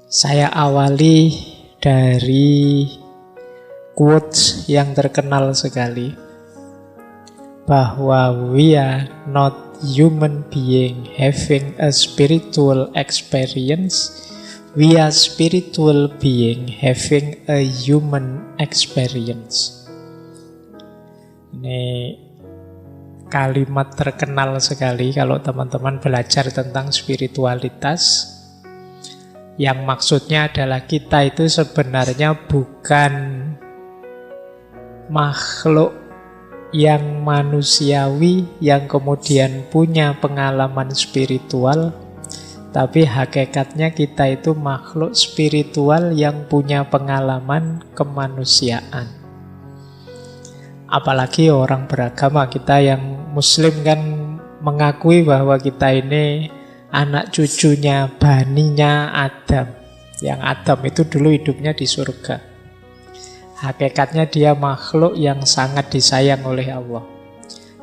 Saya awali dari quotes yang terkenal sekali, bahwa we are not human being having a spiritual experience, we are spiritual being having a human experience. Ini kalimat terkenal sekali kalau teman-teman belajar tentang spiritualitas. Yang maksudnya adalah kita itu sebenarnya bukan makhluk yang manusiawi yang kemudian punya pengalaman spiritual, tapi hakikatnya kita itu makhluk spiritual yang punya pengalaman kemanusiaan. Apalagi orang beragama, kita yang muslim kan mengakui bahwa kita ini anak cucunya, baninya Adam. Yang Adam itu dulu hidupnya di surga. Hakikatnya dia makhluk yang sangat disayang oleh Allah.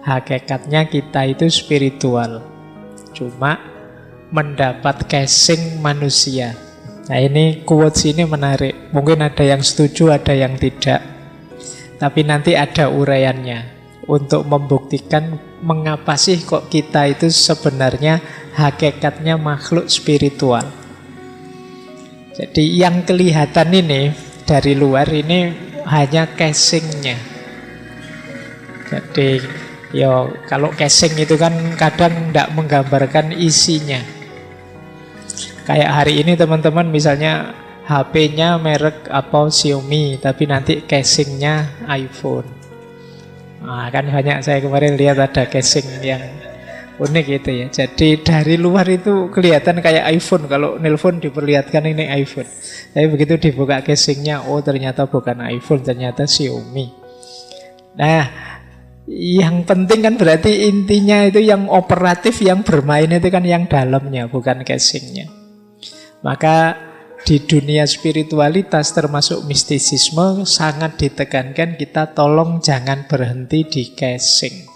Hakikatnya kita itu spiritual, cuma mendapat casing manusia. Nah, ini quotes ini menarik. Mungkin ada yang setuju, ada yang tidak. Tapi nanti ada uraiannya untuk membuktikan mengapa sih kok kita itu sebenarnya hakikatnya makhluk spiritual. Jadi yang kelihatan ini dari luar ini hanya casingnya. Jadi kalau casing itu kan kadang tidak menggambarkan isinya. Kayak hari ini teman-teman misalnya HP-nya merek apa Xiaomi, tapi nanti casingnya iPhone. Nah, kan banyak, saya kemarin lihat ada casing yang unik gitu ya. Jadi dari luar itu kelihatan kayak iPhone, kalau nelpon diperlihatkan ini iPhone. Tapi begitu dibuka casingnya, oh ternyata bukan iPhone, ternyata Xiaomi. Nah, yang penting kan berarti intinya itu yang operatif, yang bermain itu kan yang dalamnya, bukan casingnya. Maka di dunia spiritualitas termasuk mistisisme sangat ditekankan kita tolong jangan berhenti di casing.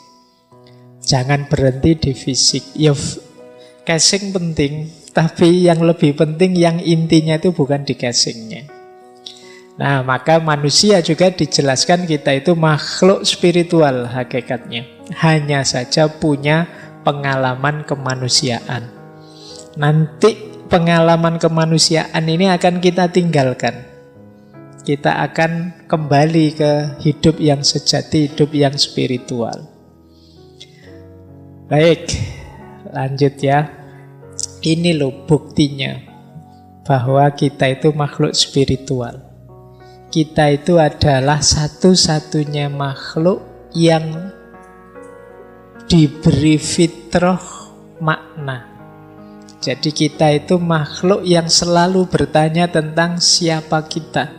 Jangan berhenti di fisik. Ya, casing penting, tapi yang lebih penting yang intinya itu bukan di casingnya. Nah, maka manusia juga dijelaskan kita itu makhluk spiritual hakikatnya. Hanya saja punya pengalaman kemanusiaan. Nanti pengalaman kemanusiaan ini akan kita tinggalkan. Kita akan kembali ke hidup yang sejati, hidup yang spiritual. Baik, lanjut ya. Ini loh buktinya bahwa kita itu makhluk spiritual. Kita itu adalah satu-satunya makhluk yang diberi fitrah makna. Jadi kita itu makhluk yang selalu bertanya tentang siapa kita.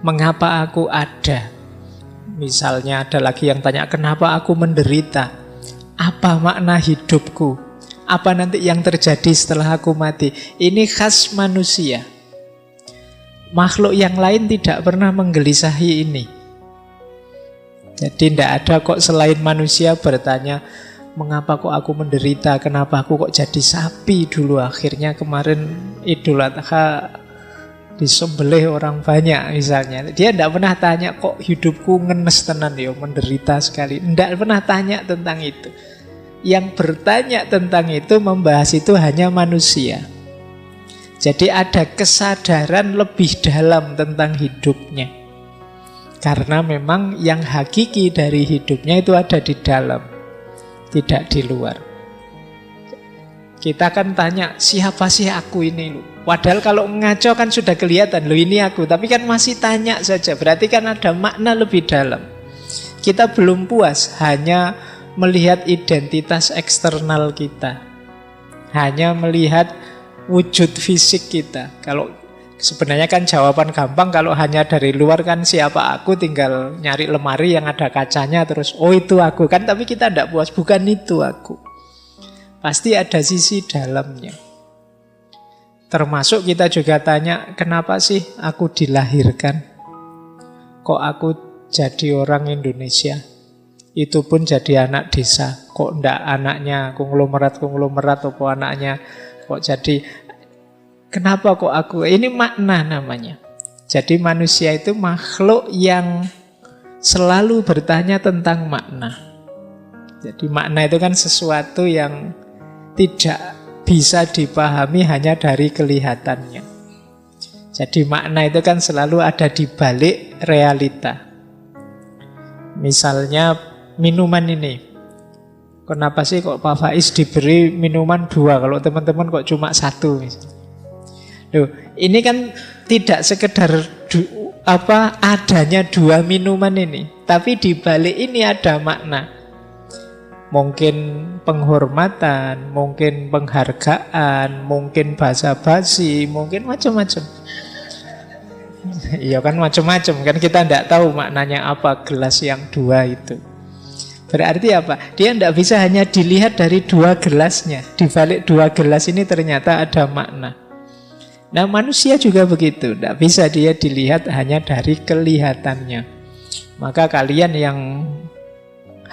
Mengapa aku ada? Misalnya ada lagi yang tanya, kenapa aku menderita? Apa makna hidupku? Apa nanti yang terjadi setelah aku mati? Ini khas manusia. Makhluk yang lain tidak pernah menggelisahi ini. Jadi tidak ada kok selain manusia bertanya, mengapa kok aku menderita? Kenapa aku kok jadi sapi dulu? Akhirnya kemarin Idul Adha disembelih orang banyak misalnya. Dia tidak pernah tanya kok hidupku ngenes tenan ya, menderita sekali. Tidak pernah tanya tentang itu. Yang bertanya tentang itu, membahas itu hanya manusia. Jadi ada kesadaran lebih dalam tentang hidupnya. Karena memang yang hakiki dari hidupnya itu ada di dalam, tidak di luar. Kita kan tanya, siapa sih aku ini? Padahal kalau ngaco kan sudah kelihatan, loh ini aku. Tapi kan masih tanya saja, berarti kan ada makna lebih dalam. Kita belum puas hanya melihat identitas eksternal kita, hanya melihat wujud fisik kita. Kalau sebenarnya kan jawaban gampang, kalau hanya dari luar kan siapa aku, tinggal nyari lemari yang ada kacanya terus oh itu aku kan. Tapi kita tidak puas, bukan itu aku. Pasti ada sisi dalamnya. Termasuk kita juga tanya, kenapa sih aku dilahirkan? Kok aku jadi orang Indonesia? Itu pun jadi anak desa. Kok ndak anaknya konglomerat apa anaknya kok jadi. Kenapa kok aku? Ini makna namanya. Jadi manusia itu makhluk yang selalu bertanya tentang makna. Jadi makna itu kan sesuatu yang tidak bisa dipahami hanya dari kelihatannya. Jadi makna itu kan selalu ada di balik realita. Misalnya minuman ini. Kenapa sih kok Pak Faiz diberi minuman 2, kalau teman-teman kok cuma 1 misalnya. Loh, ini kan tidak sekedar adanya 2 minuman ini, tapi di balik ini ada makna. Mungkin penghormatan, mungkin penghargaan, mungkin basa-basi, mungkin macam-macam. Iya kan macam-macam, kan kita tidak tahu maknanya apa gelas yang 2 itu. Berarti apa? Dia tidak bisa hanya dilihat dari 2 gelasnya. Di balik 2 gelas ini ternyata ada makna. Nah manusia juga begitu. Tidak bisa dia dilihat hanya dari kelihatannya. Maka kalian yang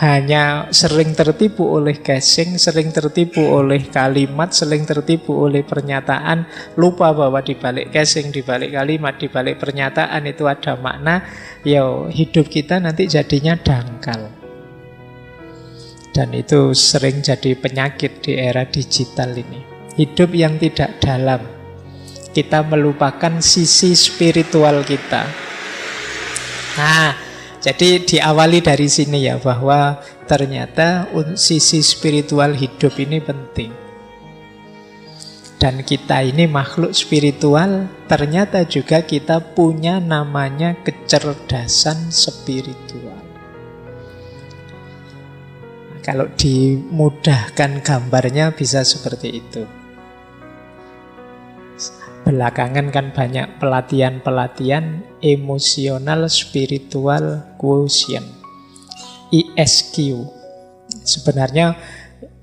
hanya sering tertipu oleh casing, sering tertipu oleh kalimat, sering tertipu oleh pernyataan, lupa bahwa di balik casing, di balik kalimat, di balik pernyataan itu ada makna. Ya hidup kita nanti jadinya dangkal. Dan itu sering jadi penyakit di era digital ini. Hidup yang tidak dalam. Kita melupakan sisi spiritual kita. Nah, jadi diawali dari sini ya, bahwa ternyata sisi spiritual hidup ini penting. Dan kita ini makhluk spiritual, ternyata juga kita punya namanya kecerdasan spiritual. Kalau dimudahkan gambarnya bisa seperti itu. Belakangan kan banyak pelatihan-pelatihan emosional spiritual quotient, ESQ. Sebenarnya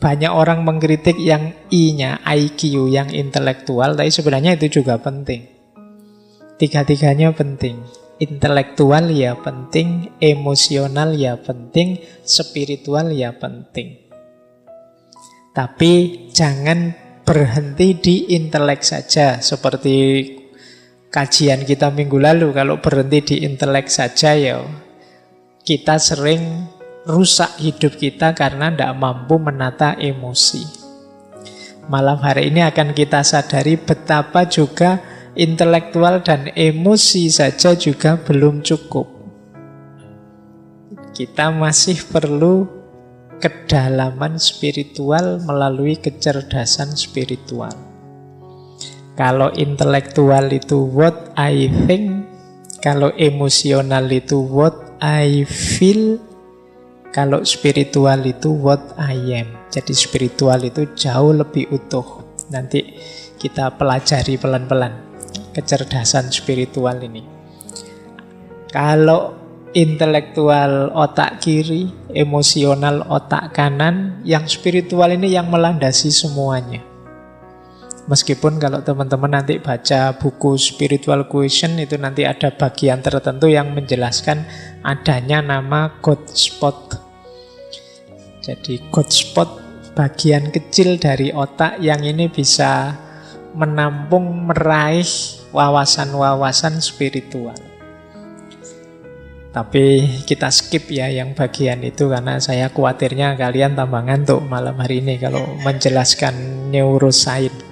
banyak orang mengkritik yang I-nya, IQ, yang intelektual, tapi sebenarnya itu juga penting. Tiga-tiganya penting. Intelektual ya penting, emosional ya penting, spiritual ya penting. Tapi jangan berhenti di intelek saja. Seperti kajian kita minggu lalu, kalau berhenti di intelek saja ya kita sering rusak hidup kita karena tidak mampu menata emosi. Malam hari ini akan kita sadari betapa juga intelektual dan emosi saja juga belum cukup. Kita masih perlu kedalaman spiritual melalui kecerdasan spiritual. Kalau intelektual itu what I think, kalau emosional itu what I feel, kalau spiritual itu what I am. Jadi spiritual itu jauh lebih utuh. Nanti kita pelajari pelan-pelan kecerdasan spiritual ini. Kalau intelektual otak kiri, emosional otak kanan, yang spiritual ini yang melandasi semuanya. Meskipun kalau teman-teman nanti baca buku Spiritual Quotient, itu nanti ada bagian tertentu yang menjelaskan adanya nama God spot. Jadi God spot bagian kecil dari otak yang ini bisa menampung, meraih wawasan-wawasan spiritual. Tapi kita skip ya yang bagian itu, karena saya khawatirnya kalian tambah ngantuk malam hari ini kalau menjelaskan neuroscience.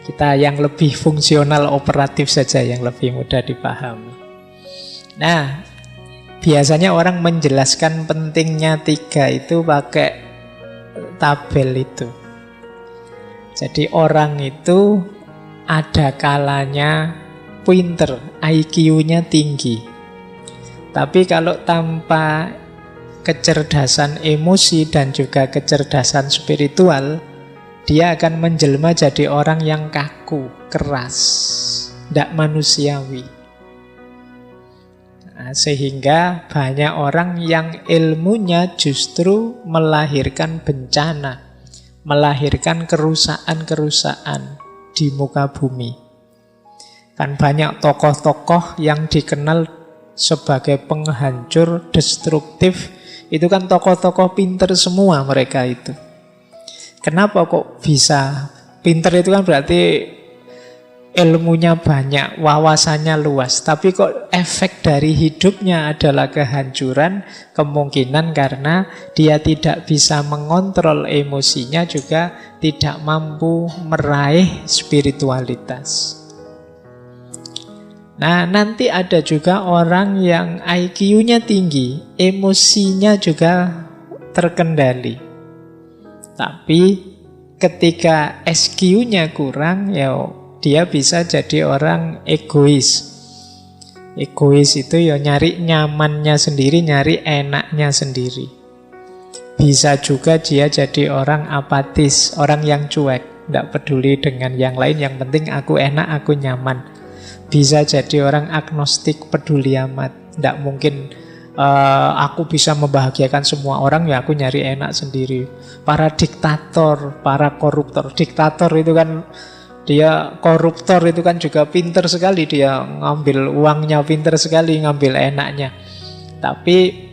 Kita yang lebih fungsional, operatif saja, yang lebih mudah dipahami. Nah, biasanya orang menjelaskan pentingnya 3 itu pakai tabel itu. Jadi orang itu ada kalanya pinter, IQ-nya tinggi. Tapi kalau tanpa kecerdasan emosi dan juga kecerdasan spiritual, dia akan menjelma jadi orang yang kaku, keras, tidak manusiawi. Nah, sehingga banyak orang yang ilmunya justru melahirkan bencana, melahirkan kerusakan-kerusakan di muka bumi. Kan banyak tokoh-tokoh yang dikenal sebagai penghancur, destruktif. Itu kan tokoh-tokoh pinter semua mereka itu. Kenapa kok bisa? Pinter itu kan berarti ilmunya banyak, wawasannya luas, tapi kok efek dari hidupnya adalah kehancuran, kemungkinan karena dia tidak bisa mengontrol emosinya, juga tidak mampu meraih spiritualitas. Nah, nanti ada juga orang yang IQ-nya tinggi, emosinya juga terkendali. Tapi ketika SQ-nya kurang, ya dia bisa jadi orang egois. Egois itu ya nyari nyamannya sendiri, nyari enaknya sendiri. Bisa juga dia jadi orang apatis, orang yang cuek, tidak peduli dengan yang lain, yang penting aku enak, aku nyaman. Bisa jadi orang agnostik, peduli amat. Tidak mungkin aku bisa membahagiakan semua orang, ya aku nyari enak sendiri. Para diktator, para koruptor. Diktator itu kan, dia koruptor itu kan juga pinter sekali, dia ngambil uangnya pinter sekali, ngambil enaknya. Tapi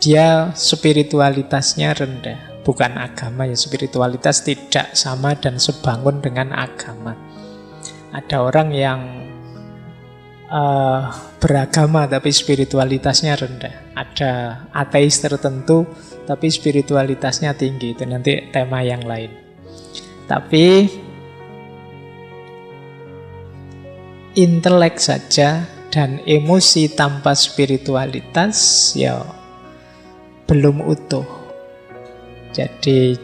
dia spiritualitasnya rendah. Bukan agama ya, spiritualitas tidak sama dan sebangun dengan agama. Ada orang yang beragama tapi spiritualitasnya rendah. Ada ateis tertentu tapi spiritualitasnya tinggi. Itu nanti tema yang lain. Tapi intelek saja dan emosi tanpa spiritualitas ya belum utuh. Jadi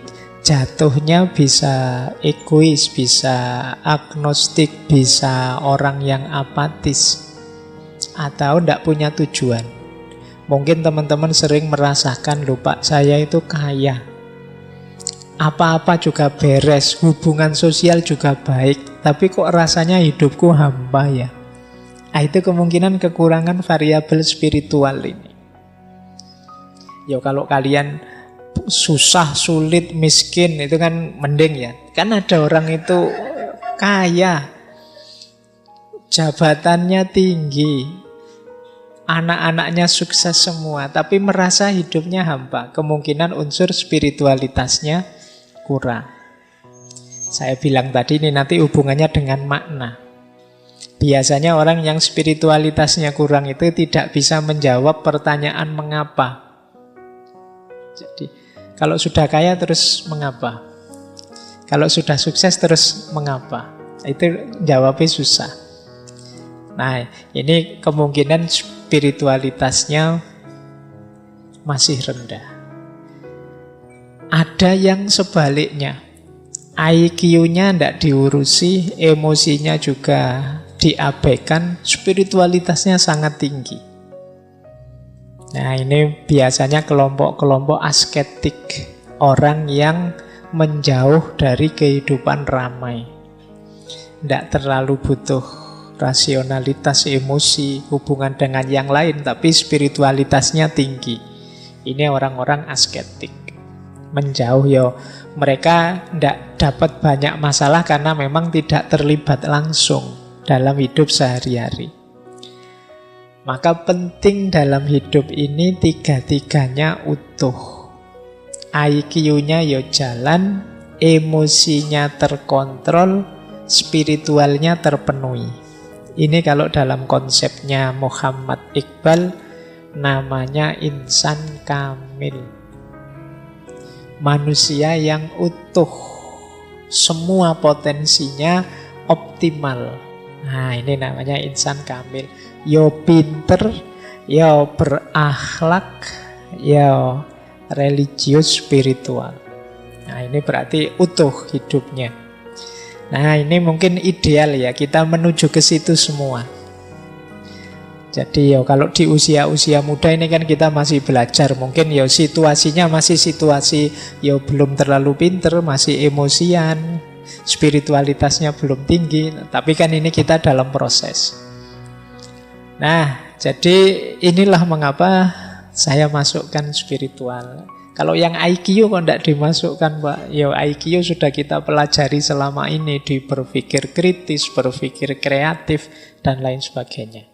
jatuhnya bisa egois, bisa agnostik, bisa orang yang apatis, atau tidak punya tujuan. Mungkin teman-teman sering merasakan, lupa saya itu kaya, apa-apa juga beres, hubungan sosial juga baik, tapi kok rasanya hidupku hampa ya. Nah, itu kemungkinan kekurangan variabel spiritual ini. Ya kalau kalian susah, sulit, miskin itu kan mending ya. Kan ada orang itu kaya, jabatannya tinggi, anak-anaknya sukses semua, tapi merasa hidupnya hampa. Kemungkinan unsur spiritualitasnya kurang. Saya bilang tadi ini nanti hubungannya dengan makna. Biasanya orang yang spiritualitasnya kurang itu tidak bisa menjawab pertanyaan mengapa. Jadi kalau sudah kaya terus mengapa? Kalau sudah sukses terus mengapa? Itu jawabnya susah. Nah, ini kemungkinan spiritualitasnya masih rendah. Ada yang sebaliknya, IQ-nya tidak diurusi, emosinya juga diabaikan, spiritualitasnya sangat tinggi. Nah, ini biasanya kelompok-kelompok asketik, orang yang menjauh dari kehidupan ramai. Tidak terlalu butuh rasionalitas, emosi, hubungan dengan yang lain, tapi spiritualitasnya tinggi. Ini orang-orang asketik. Menjauh ya, mereka tidak dapat banyak masalah karena memang tidak terlibat langsung dalam hidup sehari-hari. Maka penting dalam hidup ini tiga-tiganya utuh. IQ-nya ya jalan, emosinya terkontrol, spiritualnya terpenuhi. Ini kalau dalam konsepnya Muhammad Iqbal namanya insan kamil. Manusia yang utuh, semua potensinya optimal. Nah, ini namanya insan kamil. Yo pinter, yo berakhlak, yo religius spiritual. Nah, ini berarti utuh hidupnya. Nah, ini mungkin ideal ya, kita menuju ke situ semua. Jadi ya kalau di usia-usia muda ini kan kita masih belajar. Mungkin ya situasinya masih situasi ya belum terlalu pinter, masih emosian, spiritualitasnya belum tinggi. Tapi kan ini kita dalam proses. Nah, jadi inilah mengapa saya masukkan spiritual. Kalau yang IQ kok tidak dimasukkan, Pak? Ya IQ sudah kita pelajari selama ini di berpikir kritis, berpikir kreatif, dan lain sebagainya.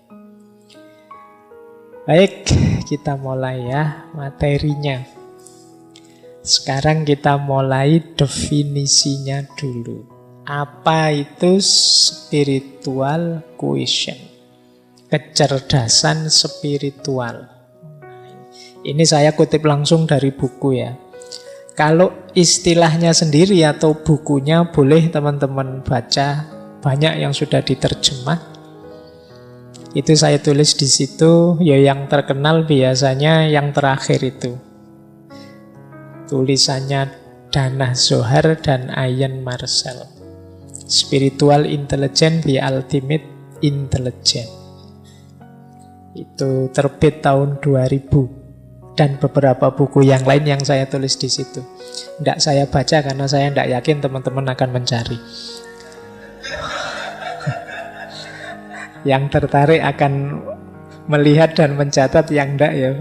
Baik, kita mulai ya materinya. Sekarang kita mulai definisinya dulu. Apa itu spiritual quotient? Kecerdasan spiritual. Ini saya kutip langsung dari buku ya. Kalau istilahnya sendiri atau bukunya boleh teman-teman baca, banyak yang sudah diterjemah. Itu saya tulis di situ, ya yang terkenal biasanya yang terakhir itu. Tulisannya Dana Zohar dan Ian Marcel. Spiritual Intelligence, the Ultimate Intelligence. Itu terbit tahun 2000. Dan beberapa buku yang lain yang saya tulis di situ. Tidak saya baca karena saya tidak yakin teman-teman akan mencari. Yang tertarik akan melihat dan mencatat, yang tidak ya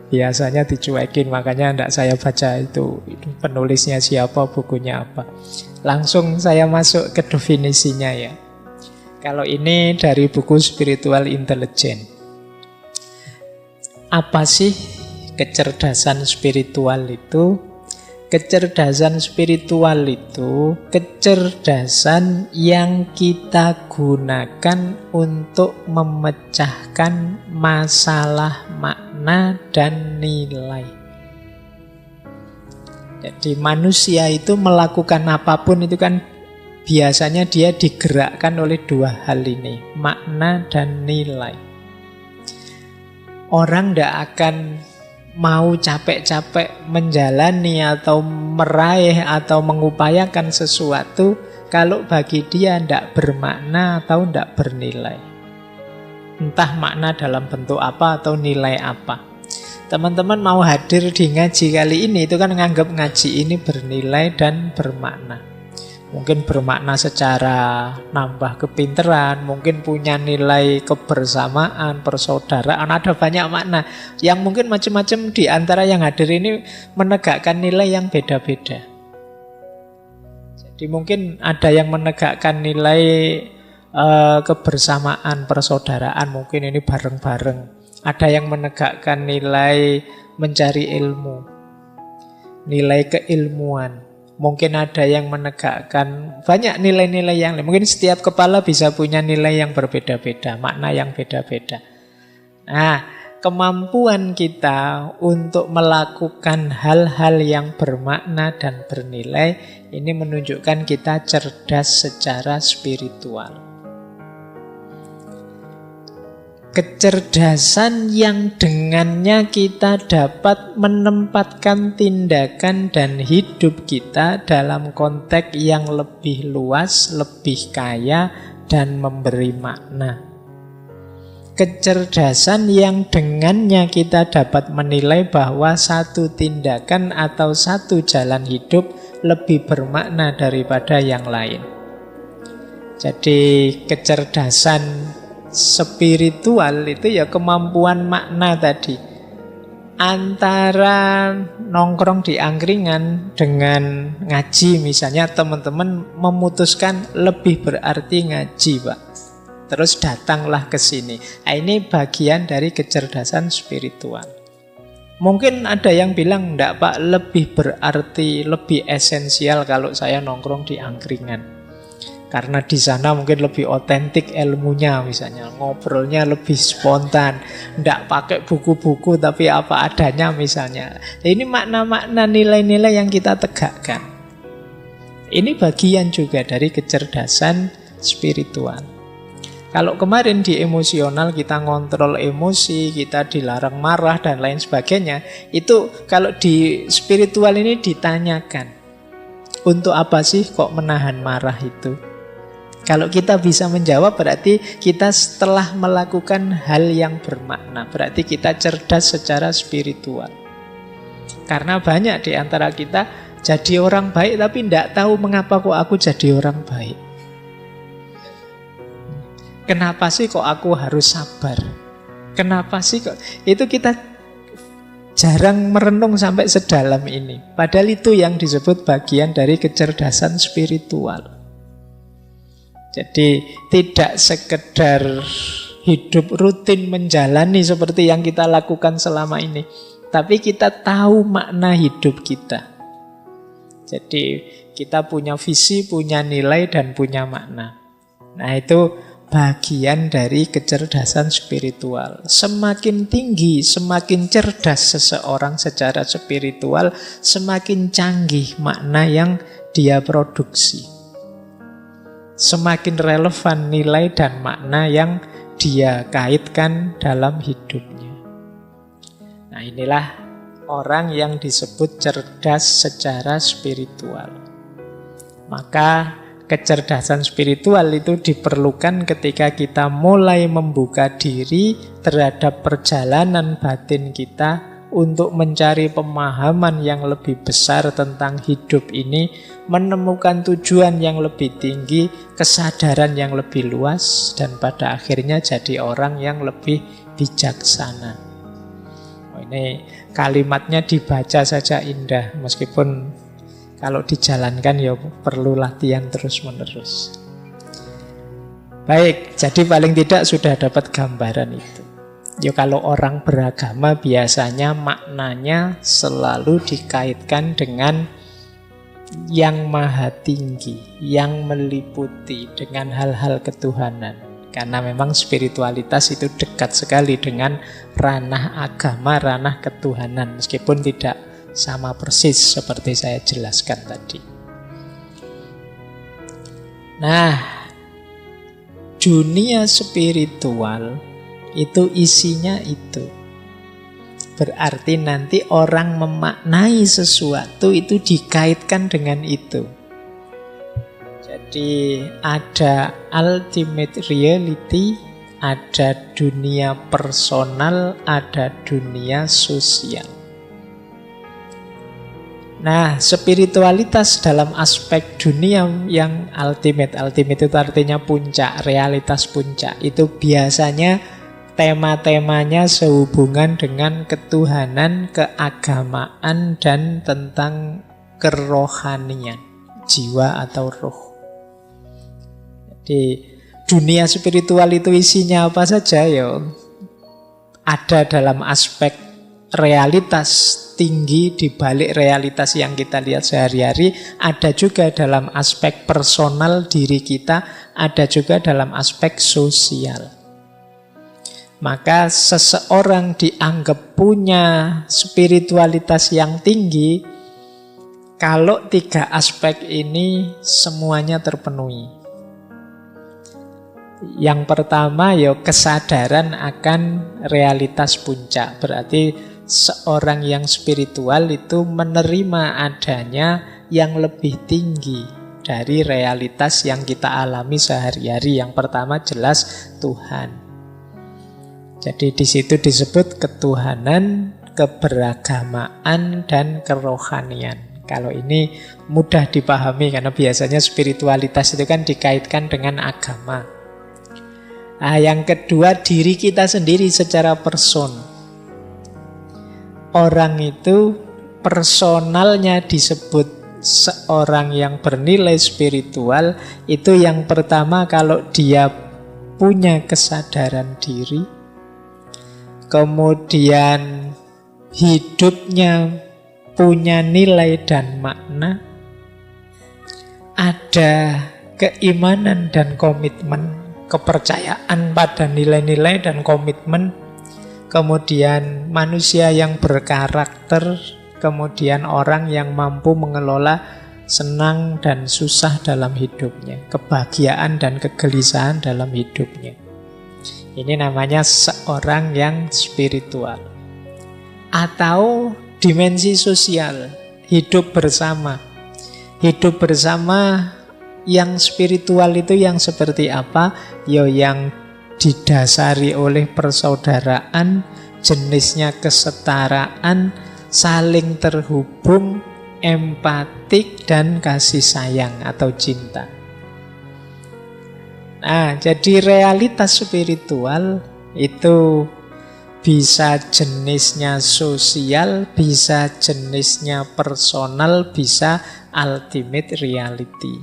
biasanya dicuekin. Makanya tidak saya baca itu penulisnya siapa, bukunya apa. Langsung saya masuk ke definisinya ya. Kalau ini dari buku Spiritual Intelligence. Apa sih kecerdasan spiritual itu? Kecerdasan spiritual itu kecerdasan yang kita gunakan untuk memecahkan masalah makna dan nilai. Jadi manusia itu melakukan apapun itu kan biasanya dia digerakkan oleh dua hal ini, makna dan nilai. Orang tidak akan mau capek-capek menjalani atau meraih atau mengupayakan sesuatu kalau bagi dia tidak bermakna atau tidak bernilai. Entah makna dalam bentuk apa atau nilai apa. Teman-teman mau hadir di ngaji kali ini itu kan nganggap ngaji ini bernilai dan bermakna. Mungkin bermakna secara nambah kepinteran, mungkin punya nilai kebersamaan, persaudaraan, ada banyak makna. Yang mungkin macam-macam di antara yang hadir ini menegakkan nilai yang beda-beda. Jadi mungkin ada yang menegakkan nilai kebersamaan, persaudaraan, mungkin ini bareng-bareng. Ada yang menegakkan nilai mencari ilmu, nilai keilmuan. Mungkin ada yang menegakkan banyak nilai-nilai yang lain. Mungkin setiap kepala bisa punya nilai yang berbeda-beda, makna yang beda-beda. Nah, kemampuan kita untuk melakukan hal-hal yang bermakna dan bernilai ini menunjukkan kita cerdas secara spiritual. Kecerdasan yang dengannya kita dapat menempatkan tindakan dan hidup kita dalam konteks yang lebih luas, lebih kaya, dan memberi makna. Kecerdasan yang dengannya kita dapat menilai bahwa satu tindakan atau satu jalan hidup lebih bermakna daripada yang lain. Jadi kecerdasan spiritual itu ya kemampuan makna tadi. Antara nongkrong di angkringan dengan ngaji misalnya, teman-teman memutuskan lebih berarti ngaji Pak, terus datanglah ke sini. Nah, ini bagian dari kecerdasan spiritual. Mungkin ada yang bilang enggak Pak, lebih berarti, lebih esensial kalau saya nongkrong di angkringan. Karena di sana mungkin lebih otentik ilmunya, misalnya ngobrolnya lebih spontan, tidak pakai buku-buku tapi apa adanya misalnya. Ini makna-makna nilai-nilai yang kita tegakkan. Ini bagian juga dari kecerdasan spiritual. Kalau kemarin di emosional kita ngontrol emosi, kita dilarang marah dan lain sebagainya, itu kalau di spiritual ini ditanyakan, untuk apa sih kok menahan marah itu? Kalau kita bisa menjawab berarti kita setelah melakukan hal yang bermakna. Berarti kita cerdas secara spiritual. Karena banyak di antara kita jadi orang baik tapi tidak tahu mengapa kok aku jadi orang baik. Kenapa sih kok aku harus sabar? Kenapa sih kok? Itu kita jarang merenung sampai sedalam ini. Padahal itu yang disebut bagian dari kecerdasan spiritual. Jadi tidak sekedar hidup rutin menjalani seperti yang kita lakukan selama ini, tapi kita tahu makna hidup kita. Jadi Kita punya visi, punya nilai, dan punya makna. Nah, itu bagian dari kecerdasan spiritual. Semakin tinggi, semakin cerdas seseorang secara spiritual, semakin canggih makna yang dia produksi. Semakin relevan nilai dan makna yang dia kaitkan dalam hidupnya. Nah, inilah orang yang disebut cerdas secara spiritual. Maka kecerdasan spiritual itu diperlukan ketika kita mulai membuka diri terhadap perjalanan batin kita untuk mencari pemahaman yang lebih besar tentang hidup ini, menemukan tujuan yang lebih tinggi, kesadaran yang lebih luas, dan pada akhirnya jadi orang yang lebih bijaksana. Ini kalimatnya dibaca saja indah, meskipun kalau dijalankan ya perlu latihan terus-menerus. Baik, jadi paling tidak sudah dapat gambaran itu. Ya kalau orang beragama biasanya maknanya selalu dikaitkan dengan yang maha tinggi, yang meliputi dengan hal-hal ketuhanan. Karena memang spiritualitas itu dekat sekali dengan ranah agama, ranah ketuhanan. Meskipun tidak sama persis seperti saya jelaskan tadi. Nah, dunia spiritual itu isinya itu. Berarti nanti orang memaknai sesuatu itu dikaitkan dengan itu. Jadi ada ultimate reality, ada dunia personal, ada dunia sosial. Nah, spiritualitas dalam aspek dunia yang ultimate itu artinya puncak, realitas puncak. Itu biasanya tema-temanya sehubungan dengan ketuhanan, keagamaan, dan tentang kerohanian, jiwa atau roh. Jadi dunia spiritual itu isinya apa saja ya? Ada dalam aspek realitas tinggi di balik realitas yang kita lihat sehari-hari, ada juga dalam aspek personal diri kita, ada juga dalam aspek sosial. Maka seseorang dianggap punya spiritualitas yang tinggi kalau tiga aspek ini semuanya terpenuhi. Yang pertama ya kesadaran akan realitas puncak. Berarti seorang yang spiritual itu menerima adanya yang lebih tinggi dari realitas yang kita alami sehari-hari. Yang pertama jelas Tuhan. Jadi di situ disebut ketuhanan, keberagamaan, dan kerohanian. Kalau ini mudah dipahami karena biasanya spiritualitas itu kan dikaitkan dengan agama. Nah, yang kedua diri kita sendiri secara person. Orang itu personalnya disebut seorang yang bernilai spiritual. Itu yang pertama kalau dia punya kesadaran diri. Kemudian hidupnya punya nilai dan makna, ada keimanan dan komitmen, kepercayaan pada nilai-nilai dan komitmen, kemudian manusia yang berkarakter, kemudian orang yang mampu mengelola senang dan susah dalam hidupnya, kebahagiaan dan kegelisahan dalam hidupnya. Ini namanya seorang yang spiritual. Atau dimensi sosial, hidup bersama. Hidup bersama yang spiritual itu yang seperti apa? Ya yang didasari oleh persaudaraan, jenisnya kesetaraan, saling terhubung, empatik, dan kasih sayang atau cinta. Nah, jadi realitas spiritual itu bisa jenisnya sosial, bisa jenisnya personal, bisa ultimate reality.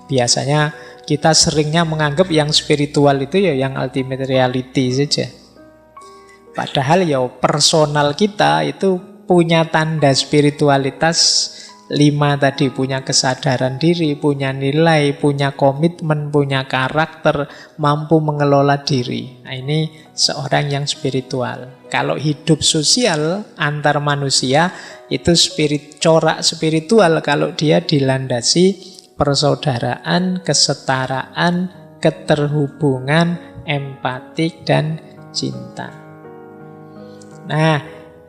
Biasanya kita seringnya menganggap yang spiritual itu ya yang ultimate reality saja. Padahal ya personal kita itu punya tanda spiritualitas 5 tadi punya kesadaran diri, punya nilai, punya komitmen, punya karakter, mampu mengelola diri. Nah, ini seorang yang spiritual. Kalau hidup sosial antar manusia itu corak spiritual kalau dia dilandasi persaudaraan, kesetaraan, keterhubungan, empatik, dan cinta. Nah,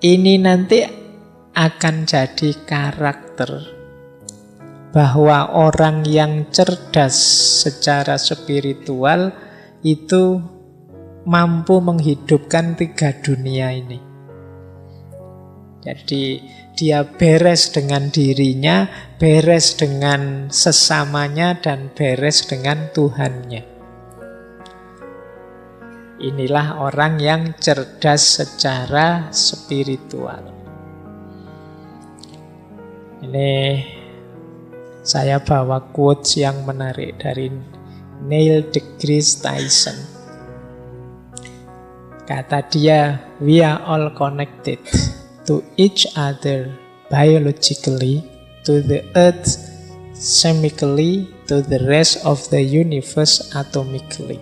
ini nanti akan jadi karakter bahwa orang yang cerdas secara spiritual itu mampu menghidupkan 3 dunia ini. Jadi dia beres dengan dirinya, beres dengan sesamanya, dan beres dengan Tuhannya. Inilah orang yang cerdas secara spiritual. Ini saya bawa quotes yang menarik dari Neil deGrasse Tyson. Kata dia, "We are all connected to each other biologically, to the earth chemically, to the rest of the universe atomically."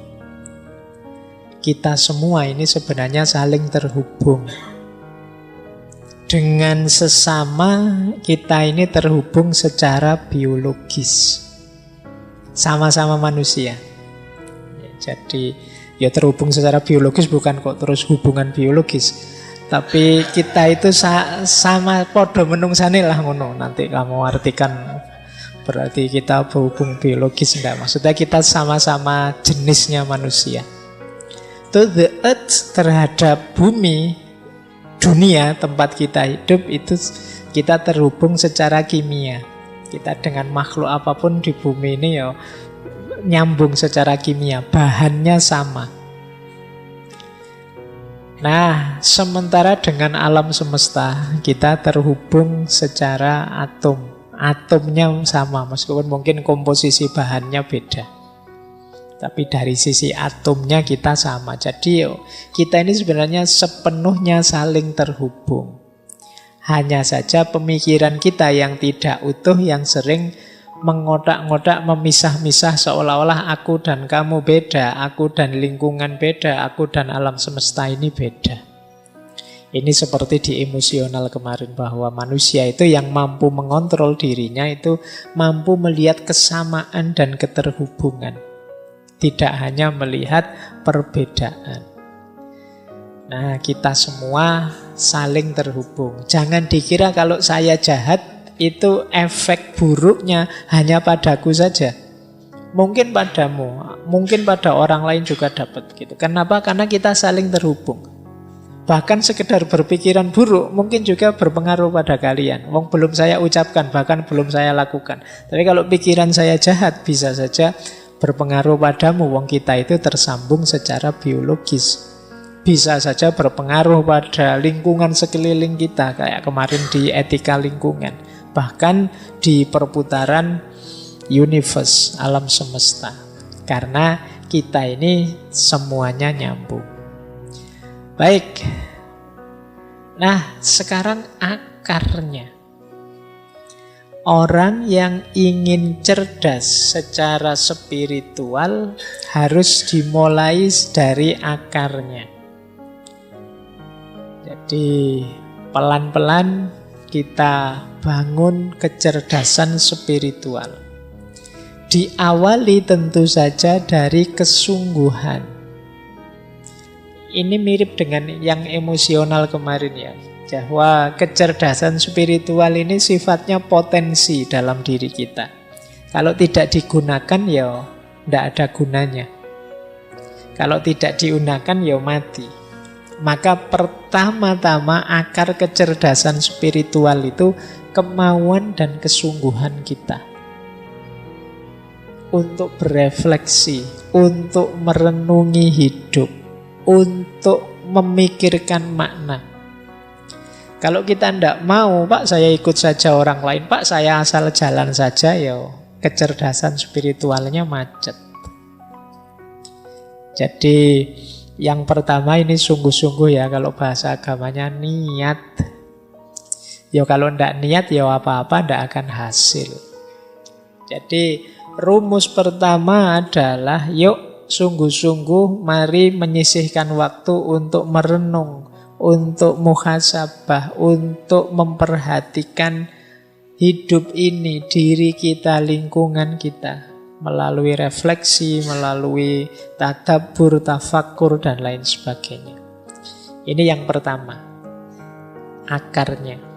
Kita semua ini sebenarnya saling terhubung. Dengan sesama kita ini terhubung secara biologis. Sama-sama manusia. Jadi ya terhubung secara biologis bukan kok terus hubungan biologis. Tapi kita itu sama podo menungsane lah ngono. Nanti kamu artikan berarti kita berhubung biologis enggak. Maksudnya kita sama-sama jenisnya manusia. To the earth, terhadap bumi, dunia tempat kita hidup itu kita terhubung secara kimia. Kita dengan makhluk apapun di bumi ini ya nyambung secara kimia, bahannya sama. Nah, sementara dengan alam semesta kita terhubung secara atom. Atomnya sama, meskipun mungkin komposisi bahannya beda. Tapi dari sisi atomnya kita sama. Jadi kita ini sebenarnya sepenuhnya saling terhubung. Hanya saja pemikiran kita yang tidak utuh, yang sering mengotak-ngotak, memisah-misah seolah-olah aku dan kamu beda, aku dan lingkungan beda, aku dan alam semesta ini beda. Ini seperti di emosional kemarin, bahwa manusia itu yang mampu mengontrol dirinya itu mampu melihat kesamaan dan keterhubungan. Tidak hanya melihat perbedaan. Nah, kita semua saling terhubung. Jangan dikira kalau saya jahat, itu efek buruknya hanya padaku saja. Mungkin padamu, mungkin pada orang lain juga dapat gitu. Kenapa? Karena kita saling terhubung. Bahkan sekedar berpikiran buruk mungkin juga berpengaruh pada kalian. Wong belum saya ucapkan, bahkan belum saya lakukan. Tapi kalau pikiran saya jahat, bisa saja berpengaruh padamu. Wong kita itu tersambung secara biologis. Bisa saja berpengaruh pada lingkungan sekeliling kita, kayak kemarin di etika lingkungan. Bahkan di perputaran universe, alam semesta. Karena kita ini semuanya nyambung. Baik. Nah, sekarang akarnya. Orang yang ingin cerdas secara spiritual harus dimulai dari akarnya. Jadi pelan-pelan kita bangun kecerdasan spiritual. Diawali tentu saja dari kesungguhan. Ini mirip dengan yang emosional kemarin ya. Bahwa kecerdasan spiritual ini sifatnya potensi dalam diri kita. Kalau tidak digunakan ya tidak ada gunanya. Kalau tidak digunakan ya mati. Maka pertama-tama akar kecerdasan spiritual itu kemauan dan kesungguhan kita. Untuk berefleksi, untuk merenungi hidup, untuk memikirkan makna. Kalau kita tidak mau, Pak saya ikut saja orang lain, Pak saya asal jalan saja, ya kecerdasan spiritualnya macet. Jadi yang pertama ini sungguh-sungguh ya, kalau bahasa agamanya niat. Ya kalau ndak niat ya apa-apa ndak akan hasil. Jadi rumus pertama adalah yuk sungguh-sungguh mari menyisihkan waktu untuk merenung, untuk muhasabah, untuk memperhatikan hidup ini, diri kita, lingkungan kita, melalui refleksi, melalui tadabbur, tafakkur, dan lain sebagainya. Ini yang pertama, akarnya.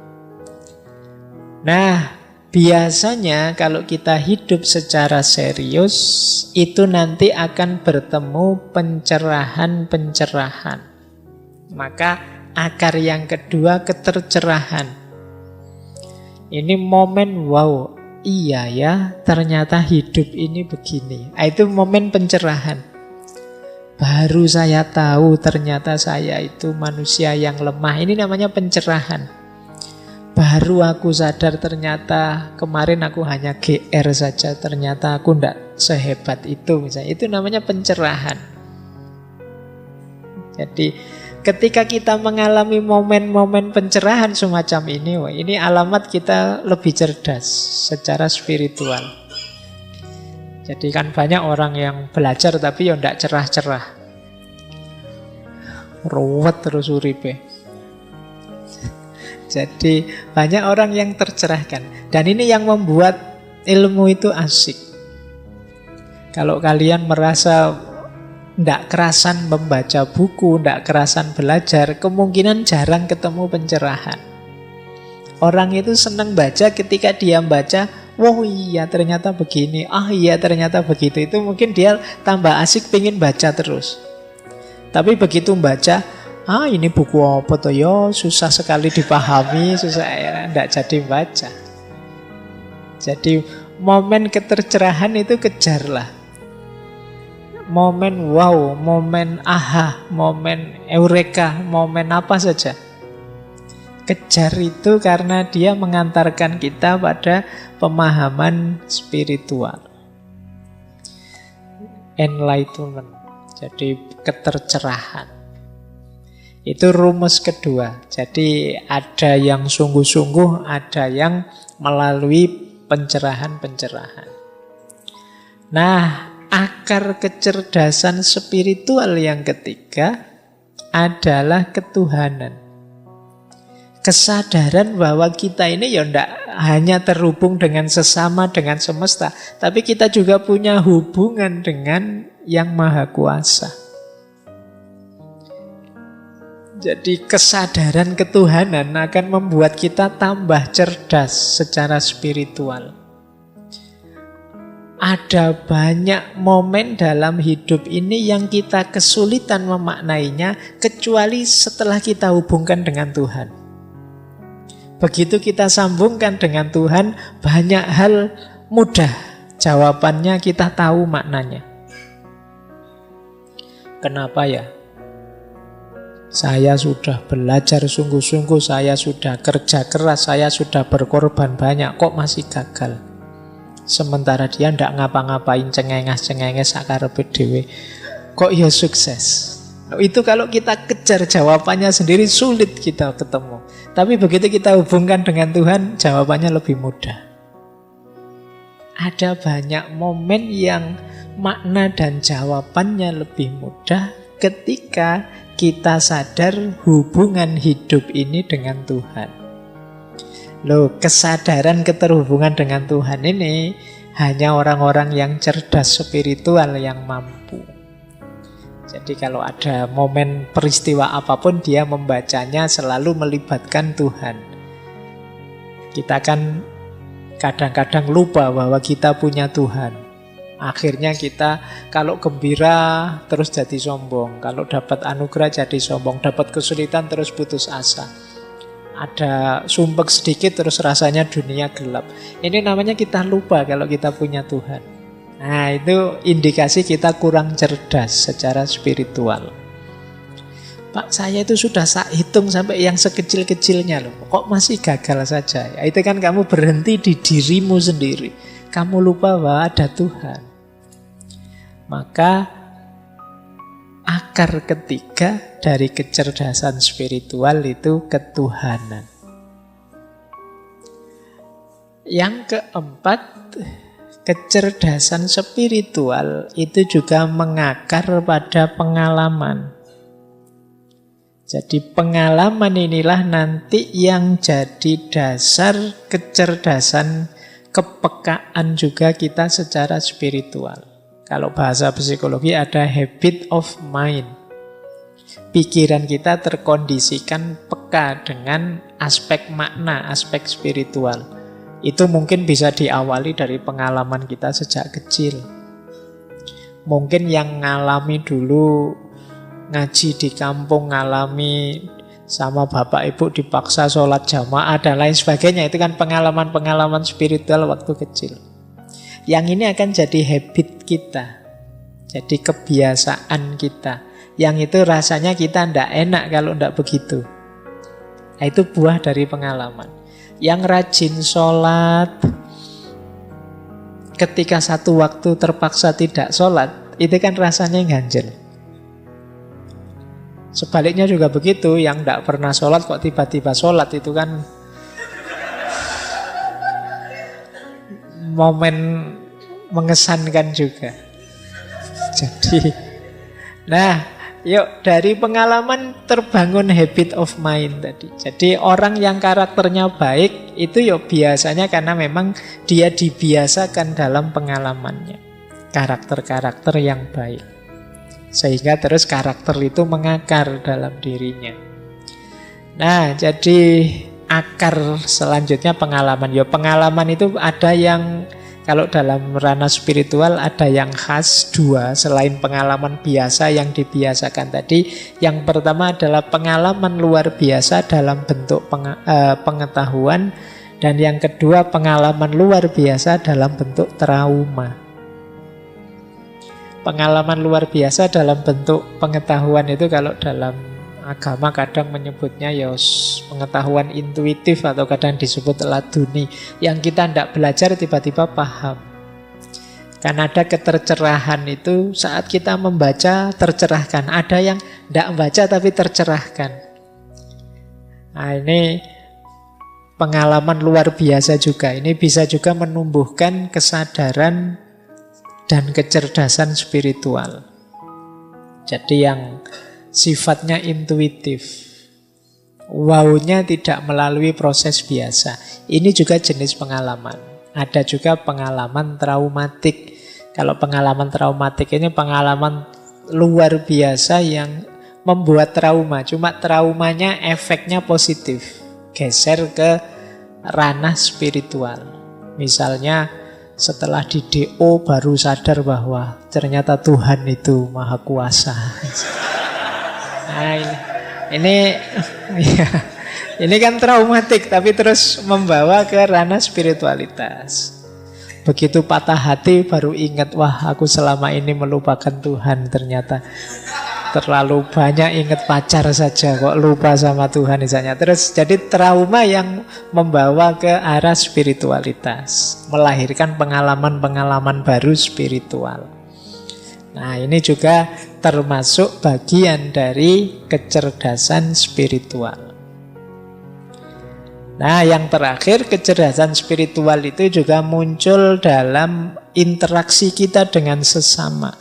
Nah, biasanya kalau kita hidup secara serius, itu nanti akan bertemu pencerahan-pencerahan. Maka akar yang kedua, ketercerahan. Ini momen, wow, iya ya, ternyata hidup ini begini. Itu momen pencerahan. Baru saya tahu ternyata saya itu manusia yang lemah. Ini namanya pencerahan. Baru aku sadar ternyata kemarin aku hanya GR saja, ternyata aku tidak sehebat itu misalnya. Itu namanya pencerahan. Jadi ketika kita mengalami momen-momen pencerahan semacam ini, wah, ini alamat kita lebih cerdas secara spiritual. Jadi kan banyak orang yang belajar tapi ya tidak cerah-cerah, ruwet terus uripe. Jadi banyak orang yang tercerahkan. Dan ini yang membuat ilmu itu asik. Kalau kalian merasa tidak kerasan membaca buku, tidak kerasan belajar, kemungkinan jarang ketemu pencerahan. Orang itu senang baca ketika dia baca, wow iya ternyata begini, ah iya ternyata begitu. Itu mungkin dia tambah asik pengen baca terus. Tapi begitu baca, ini buku apa toh ya, susah sekali dipahami, susah ya, tidak jadi baca. Jadi momen ketercerahan itu kejarlah. Momen wow, momen aha, momen eureka, momen apa saja. Kejar itu karena dia mengantarkan kita pada pemahaman spiritual. Enlightenment, jadi ketercerahan. Itu rumus kedua. Jadi ada yang sungguh-sungguh, ada yang melalui pencerahan-pencerahan. Nah, akar kecerdasan spiritual yang ketiga adalah ketuhanan. Kesadaran bahwa kita ini ya tidak hanya terhubung dengan sesama, dengan semesta, tapi kita juga punya hubungan dengan Yang Maha Kuasa. Jadi kesadaran ketuhanan akan membuat kita tambah cerdas secara spiritual. Ada banyak momen dalam hidup ini yang kita kesulitan memaknainya kecuali setelah kita hubungkan dengan Tuhan. Begitu kita sambungkan dengan Tuhan, banyak hal mudah jawabannya, kita tahu maknanya. Kenapa ya? Saya sudah belajar sungguh-sungguh, saya sudah kerja keras, saya sudah berkorban banyak, kok masih gagal? Sementara dia tidak ngapa-ngapain, cengenges-cengenges akarepe dhewe, kok ya sukses? Itu kalau kita kejar jawabannya sendiri sulit kita ketemu. Tapi begitu kita hubungkan dengan Tuhan, jawabannya lebih mudah. Ada banyak momen yang makna dan jawabannya lebih mudah ketika kita sadar hubungan hidup ini dengan Tuhan. Loh, kesadaran keterhubungan dengan Tuhan ini hanya orang-orang yang cerdas spiritual yang mampu. Jadi kalau ada momen peristiwa apapun, dia membacanya selalu melibatkan Tuhan. Kita kan kadang-kadang lupa bahwa kita punya Tuhan. Akhirnya kita kalau gembira terus jadi sombong, kalau dapat anugerah jadi sombong, dapat kesulitan terus putus asa. Ada sumpek sedikit terus rasanya dunia gelap. Ini namanya kita lupa kalau kita punya Tuhan. Nah, itu indikasi kita kurang cerdas secara spiritual. Pak, saya itu sudah hitung sampai yang sekecil-kecilnya loh, kok masih gagal saja? Ya, itu kan kamu berhenti di dirimu sendiri. Kamu lupa bahwa ada Tuhan. Maka akar ketiga dari kecerdasan spiritual itu ketuhanan. Yang keempat, kecerdasan spiritual itu juga mengakar pada pengalaman. Jadi pengalaman inilah nanti yang jadi dasar kecerdasan, kepekaan juga kita secara spiritual. Kalau bahasa psikologi ada habit of mind. Pikiran kita terkondisikan peka dengan aspek makna, aspek spiritual. Itu mungkin bisa diawali dari pengalaman kita sejak kecil. Mungkin yang ngalami dulu ngaji di kampung, ngalami sama bapak ibu dipaksa sholat jamaah dan lain sebagainya. Itu kan pengalaman-pengalaman spiritual waktu kecil. Yang ini akan jadi habit kita, jadi kebiasaan kita. Yang itu rasanya kita tidak enak kalau tidak begitu. Nah, itu buah dari pengalaman. Yang rajin sholat, ketika satu waktu terpaksa tidak sholat, itu kan rasanya ganjel. Sebaliknya juga begitu, yang tidak pernah sholat kok tiba-tiba sholat, itu kan momen mengesankan juga. Jadi, nah, yuk dari pengalaman terbangun habit of mind tadi. Jadi orang yang karakternya baik itu yuk biasanya karena memang dia dibiasakan dalam pengalamannya. Karakter-karakter yang baik. Sehingga terus karakter itu mengakar dalam dirinya. Nah, jadi akar selanjutnya pengalaman. Ya pengalaman itu ada yang, kalau dalam ranah spiritual ada yang khas dua selain pengalaman biasa yang dibiasakan tadi. Yang pertama adalah pengalaman luar biasa dalam bentuk pengetahuan. Dan yang kedua pengalaman luar biasa dalam bentuk trauma. Pengalaman luar biasa dalam bentuk pengetahuan itu kalau dalam agama kadang menyebutnya ya pengetahuan intuitif atau kadang disebut laduni. Yang kita tidak belajar tiba-tiba paham. Karena ada ketercerahan itu saat kita membaca tercerahkan. Ada yang tidak membaca tapi tercerahkan. Nah ini pengalaman luar biasa juga. Ini bisa juga menumbuhkan kesadaran dan kecerdasan spiritual. Jadi yang sifatnya intuitif. Wow-nya tidak melalui proses biasa. Ini juga jenis pengalaman. Ada juga pengalaman traumatik. Kalau pengalaman traumatik ini pengalaman luar biasa yang membuat trauma. Cuma traumanya efeknya positif. Geser ke ranah spiritual. Misalnya setelah di DO baru sadar bahwa ternyata Tuhan itu maha kuasa. Nah, ini kan traumatik tapi terus membawa ke ranah spiritualitas. Begitu patah hati baru ingat, wah aku selama ini melupakan Tuhan, ternyata terlalu banyak ingat pacar saja kok lupa sama Tuhan misalnya. Terus jadi trauma yang membawa ke arah spiritualitas, melahirkan pengalaman-pengalaman baru spiritual. Nah ini juga termasuk bagian dari kecerdasan spiritual. Nah yang terakhir, kecerdasan spiritual itu juga muncul dalam interaksi kita dengan sesama,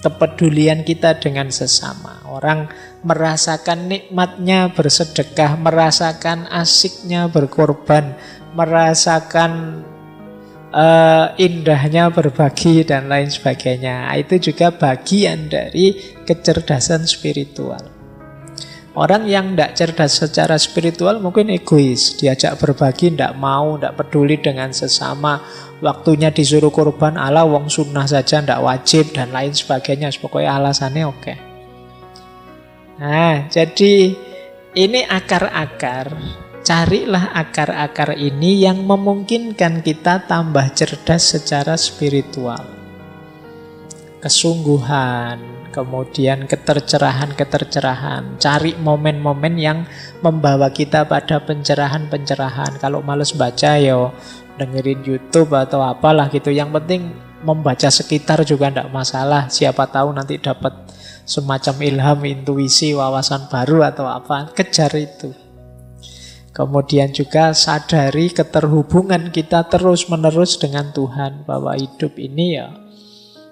kepedulian kita dengan sesama. Orang merasakan nikmatnya bersedekah, merasakan asiknya berkorban, merasakan indahnya berbagi dan lain sebagainya. Itu juga bagian dari kecerdasan spiritual. Orang yang tidak cerdas secara spiritual mungkin egois, diajak berbagi tidak mau, tidak peduli dengan sesama. Waktunya disuruh korban, ala wong sunnah saja tidak wajib dan lain sebagainya. Pokoknya alasannya oke. Nah jadi ini akar-akar. Carilah akar-akar ini yang memungkinkan kita tambah cerdas secara spiritual. Kesungguhan, kemudian ketercerahan. Cari momen-momen yang membawa kita pada pencerahan-pencerahan. Kalau males baca yo dengerin YouTube atau apalah gitu. Yang penting membaca sekitar juga tidak masalah. Siapa tahu nanti dapat semacam ilham, intuisi, wawasan baru atau apa. Kejar itu. Kemudian juga sadari keterhubungan kita terus-menerus dengan Tuhan, bahwa hidup ini ya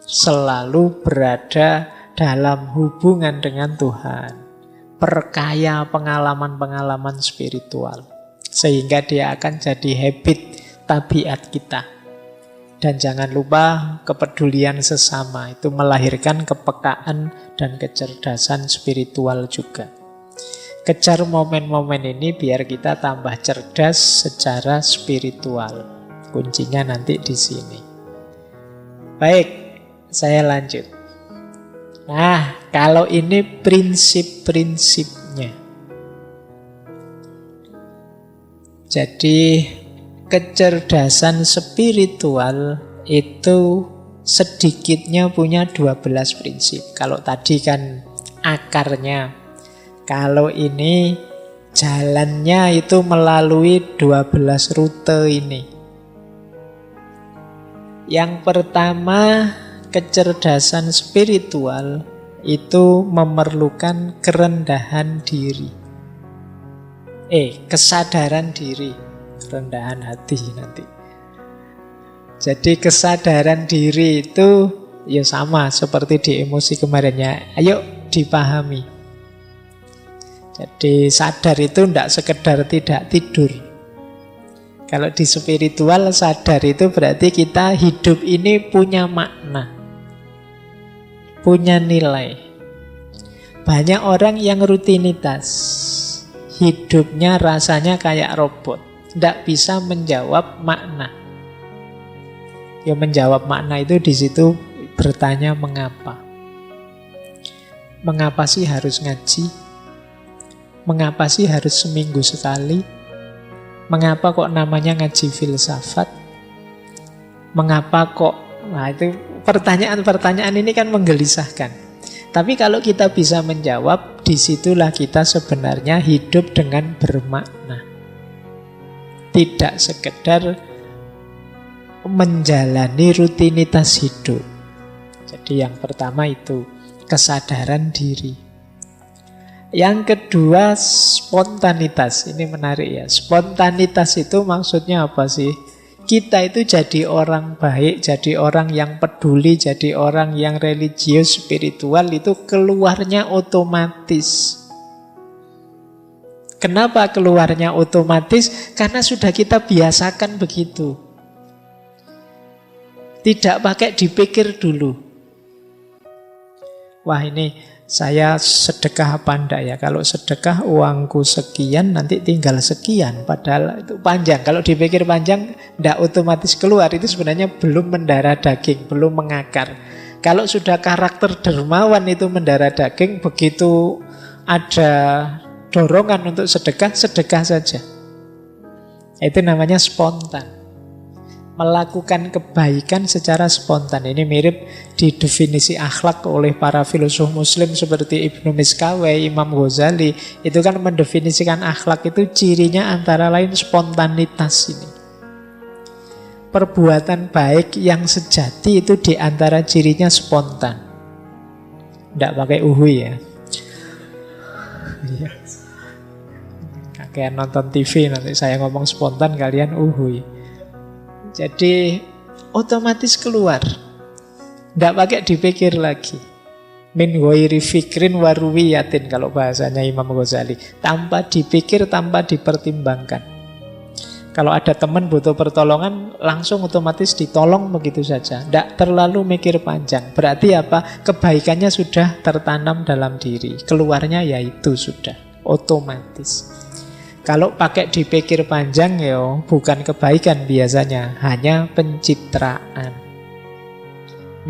selalu berada dalam hubungan dengan Tuhan. Perkaya pengalaman-pengalaman spiritual, sehingga dia akan jadi habit, tabiat kita. Dan jangan lupa kepedulian sesama, itu melahirkan kepekaan dan kecerdasan spiritual juga. Kejar momen-momen ini biar kita tambah cerdas secara spiritual. Kuncinya nanti di sini. Baik, saya lanjut. Nah, kalau ini prinsip-prinsipnya. Jadi kecerdasan spiritual itu sedikitnya punya 12 prinsip. Kalau tadi kan akarnya, kalau ini jalannya itu melalui 12 rute ini. Yang pertama, kecerdasan spiritual itu memerlukan kerendahan diri. Kesadaran diri. Rendahan hati nanti. Jadi kesadaran diri itu ya sama seperti di emosi kemarinnya. Ayo dipahami. Jadi sadar itu tidak sekedar tidak tidur. Kalau di spiritual sadar itu berarti kita hidup ini punya makna, punya nilai. Banyak orang yang rutinitas, hidupnya rasanya kayak robot, tidak bisa menjawab makna. Ya menjawab makna itu di situ bertanya mengapa. Mengapa sih harus ngaji? Mengapa sih harus seminggu sekali? Mengapa kok namanya ngaji filsafat? Mengapa kok? Nah itu pertanyaan-pertanyaan ini kan menggelisahkan. Tapi kalau kita bisa menjawab, disitulah kita sebenarnya hidup dengan bermakna. Tidak sekedar menjalani rutinitas hidup. Jadi yang pertama itu kesadaran diri. Yang kedua spontanitas. Ini menarik ya. Spontanitas itu maksudnya apa sih? Kita itu jadi orang baik, jadi orang yang peduli, jadi orang yang religius, spiritual itu keluarnya otomatis. Kenapa keluarnya otomatis? Karena sudah kita biasakan begitu. Tidak pakai dipikir dulu. Wah ini saya sedekah apa enggak ya? Kalau sedekah uangku sekian, nanti tinggal sekian. Padahal itu panjang. Kalau dipikir panjang, enggak otomatis keluar. Itu sebenarnya belum mendarah daging, belum mengakar. Kalau sudah karakter dermawan itu mendarah daging, begitu ada dorongan untuk sedekah, sedekah saja. Itu namanya spontan. Melakukan kebaikan secara spontan. Ini mirip didefinisi akhlak oleh para filosof muslim seperti Ibnu Miskawai, Imam Ghazali. Itu kan mendefinisikan akhlak itu cirinya antara lain spontanitas ini. Perbuatan baik yang sejati itu diantara cirinya spontan. Tidak pakai uhui ya. Iya. Kayak nonton TV nanti saya ngomong spontan kalian uhui. Jadi otomatis keluar. Tidak pakai dipikir lagi. Min ghairi fikrin waruwiyatin kalau bahasanya Imam Ghazali. Tanpa dipikir, tanpa dipertimbangkan. Kalau ada teman butuh pertolongan, langsung otomatis ditolong begitu saja. Tidak terlalu mikir panjang. Berarti apa? Kebaikannya sudah tertanam dalam diri. Keluarnya yaitu sudah otomatis. Kalau pakai dipikir panjang ya bukan kebaikan biasanya, hanya pencitraan.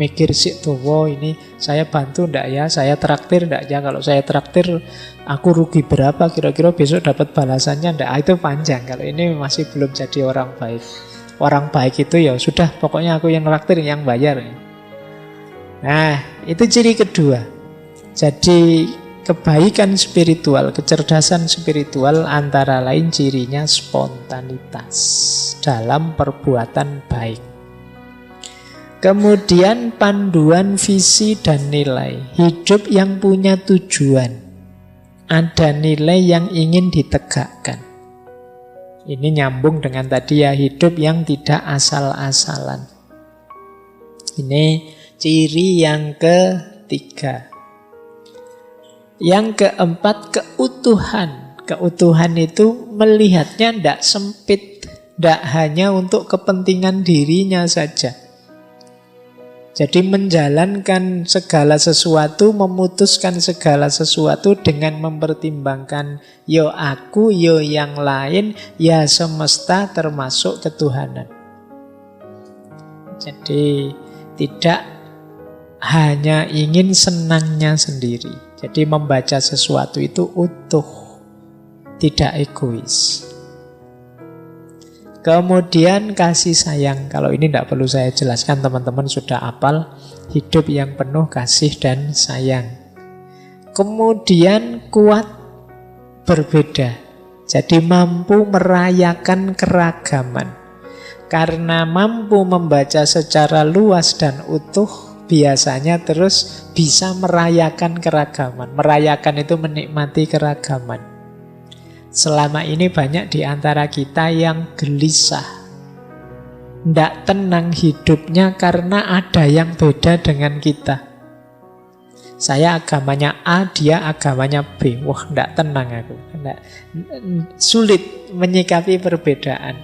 Mikir sih tuh, wow ini saya bantu ndak ya, saya traktir ndak ya, kalau saya traktir aku rugi berapa, kira-kira besok dapat balasannya ndak, itu panjang. Kalau ini masih belum jadi orang baik. Orang baik itu ya sudah, pokoknya aku yang traktir, yang bayar. Nah itu ciri kedua. Jadi kebaikan spiritual, kecerdasan spiritual antara lain cirinya spontanitas dalam perbuatan baik. Kemudian panduan visi dan nilai. Hidup yang punya tujuan. Ada nilai yang ingin ditegakkan. Ini nyambung dengan tadi ya, hidup yang tidak asal-asalan. Ini ciri yang ketiga. Yang keempat, keutuhan. Keutuhan itu melihatnya tidak sempit, tidak hanya untuk kepentingan dirinya saja. Jadi menjalankan segala sesuatu, memutuskan segala sesuatu dengan mempertimbangkan yo aku, yo yang lain, ya semesta termasuk ketuhanan. Jadi tidak hanya ingin senangnya sendiri. Jadi membaca sesuatu itu utuh, tidak egois. Kemudian kasih sayang. Kalau ini tidak perlu saya jelaskan, teman-teman sudah hafal. Hidup yang penuh kasih dan sayang. Kemudian kuat berbeda. Jadi mampu merayakan keragaman. Karena mampu membaca secara luas dan utuh, biasanya terus bisa merayakan keragaman. Merayakan itu menikmati keragaman. Selama ini banyak di antara kita yang gelisah, tidak tenang hidupnya karena ada yang beda dengan kita. Saya agamanya A, dia agamanya B. Wah, tidak tenang aku. Sulit menyikapi perbedaan.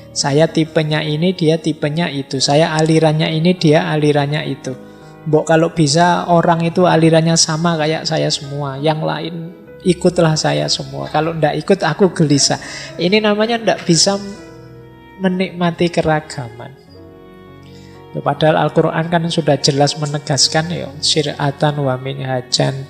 Saya tipenya ini, dia tipenya itu. Saya alirannya ini, dia alirannya itu. Mbok kalau bisa orang itu alirannya sama kayak saya semua. Yang lain ikutlah saya semua. Kalau tidak ikut aku gelisah. Ini namanya tidak bisa menikmati keragaman. Padahal Al-Quran kan sudah jelas menegaskan ya, syir'atan wa minhajan,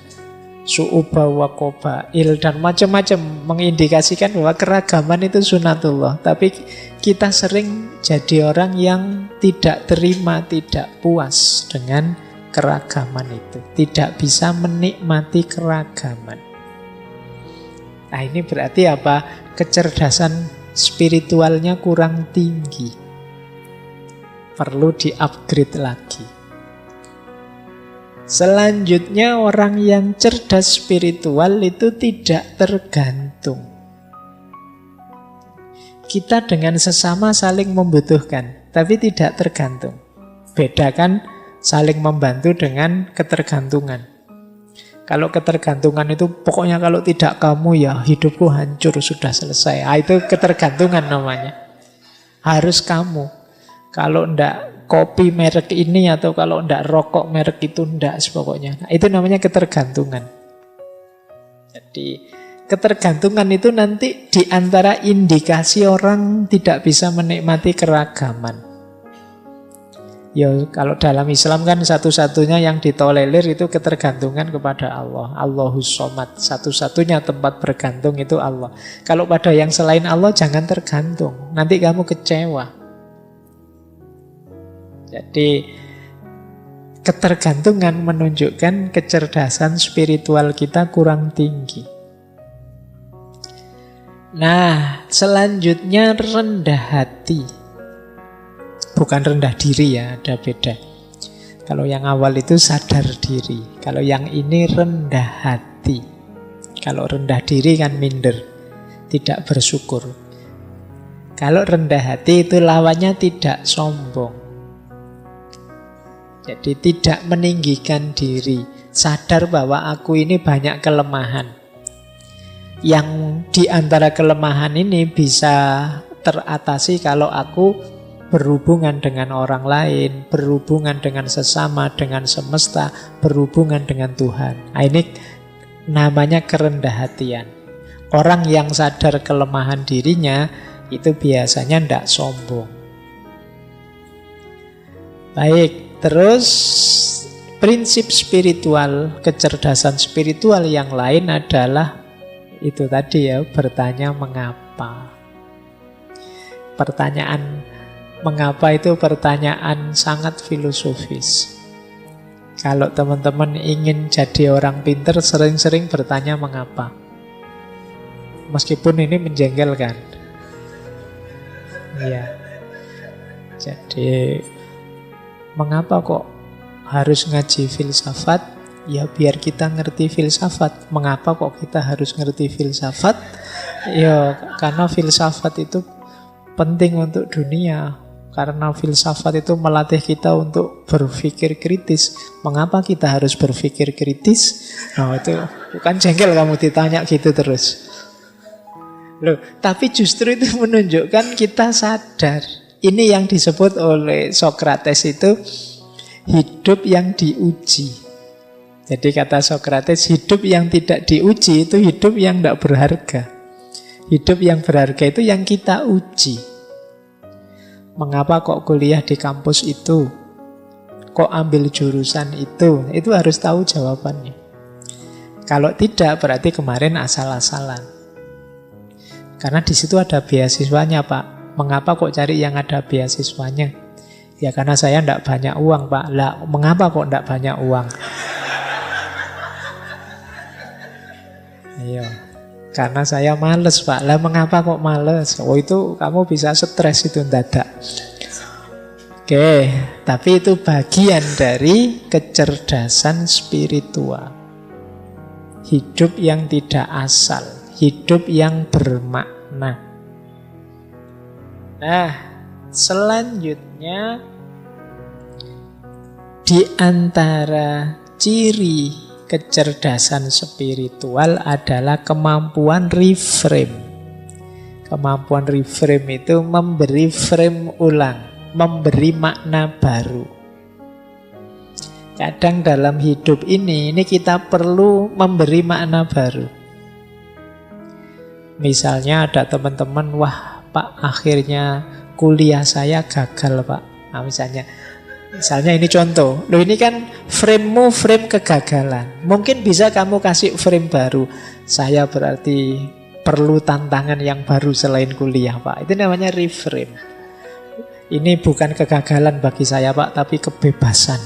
su'uba wa qabail, dan macam-macam mengindikasikan bahwa keragaman itu sunatullah. Tapi kita sering jadi orang yang tidak terima, tidak puas dengan keragaman itu. Tidak bisa menikmati keragaman. Nah, ini berarti apa? Kecerdasan spiritualnya kurang tinggi. Perlu di-upgrade lagi. Selanjutnya, orang yang cerdas spiritual itu tidak tergantung. Kita dengan sesama saling membutuhkan, tapi tidak tergantung. Bedakan saling membantu dengan ketergantungan. Kalau ketergantungan itu pokoknya kalau tidak kamu ya hidupku hancur, sudah selesai. Itu ketergantungan namanya. Harus kamu. Kalau ndak kopi merek ini atau kalau ndak rokok merek itu ndak pokoknya. Nah, itu namanya ketergantungan. Jadi ketergantungan itu nanti diantara indikasi orang tidak bisa menikmati keragaman. Ya, kalau dalam Islam kan satu-satunya yang ditolerir itu ketergantungan kepada Allah. Allahus Somad. Satu-satunya tempat bergantung itu Allah. Kalau pada yang selain Allah jangan tergantung. Nanti kamu kecewa. Jadi ketergantungan menunjukkan kecerdasan spiritual kita kurang tinggi. Nah, selanjutnya rendah hati. Bukan rendah diri ya, ada beda. Kalau yang awal itu sadar diri. Kalau yang ini rendah hati. Kalau rendah diri kan minder, tidak bersyukur. Kalau rendah hati itu lawannya tidak sombong. Jadi tidak meninggikan diri. Sadar bahwa aku ini banyak kelemahan. Yang di antara kelemahan ini bisa teratasi kalau aku berhubungan dengan orang lain, berhubungan dengan sesama, dengan semesta, berhubungan dengan Tuhan. Nah, ini namanya kerendah hatian. Orang yang sadar kelemahan dirinya itu biasanya tidak sombong. Baik, terus prinsip spiritual, kecerdasan spiritual yang lain adalah itu tadi ya, bertanya mengapa. Pertanyaan mengapa itu pertanyaan sangat filosofis. Kalau teman-teman ingin jadi orang pintar, sering-sering bertanya mengapa. Meskipun ini menjengkelkan. Iya. Jadi mengapa kok harus ngaji filsafat? Ya biar kita ngerti filsafat. Mengapa kok kita harus ngerti filsafat? Ya, karena filsafat itu penting untuk dunia. Karena filsafat itu melatih kita untuk berpikir kritis. Mengapa kita harus berpikir kritis? Nah, itu bukan jengkel kamu ditanya gitu terus. Loh, tapi justru itu menunjukkan kita sadar. Ini yang disebut oleh Sokrates itu hidup yang diuji. Jadi kata Sokrates, hidup yang tidak diuji itu hidup yang tidak berharga. Hidup yang berharga itu yang kita uji. Mengapa kok kuliah di kampus itu? Kok ambil jurusan itu? Itu harus tahu jawabannya. Kalau tidak, berarti kemarin asal-asalan. Karena di situ ada beasiswanya, Pak. Mengapa kok cari yang ada beasiswanya? Ya karena saya tidak banyak uang, Pak. Lah, mengapa kok tidak banyak uang? Ayo. Karena saya males, Pak. Lah mengapa kok males? Oh itu kamu bisa stres itu mendadak. Oke, tapi itu bagian dari kecerdasan spiritual. Hidup yang tidak asal, hidup yang bermakna. Nah, selanjutnya di antara ciri kecerdasan spiritual adalah kemampuan reframe. Kemampuan reframe itu memberi frame ulang, memberi makna baru. Kadang dalam hidup ini kita perlu memberi makna baru. Misalnya ada teman-teman, wah Pak akhirnya kuliah saya gagal Pak. Nah, Misalnya ini contoh, loh ini kan frame-mu frame kegagalan. Mungkin bisa kamu kasih frame baru. Saya berarti perlu tantangan yang baru selain kuliah Pak. Itu namanya reframe. Ini bukan kegagalan bagi saya Pak, tapi kebebasan.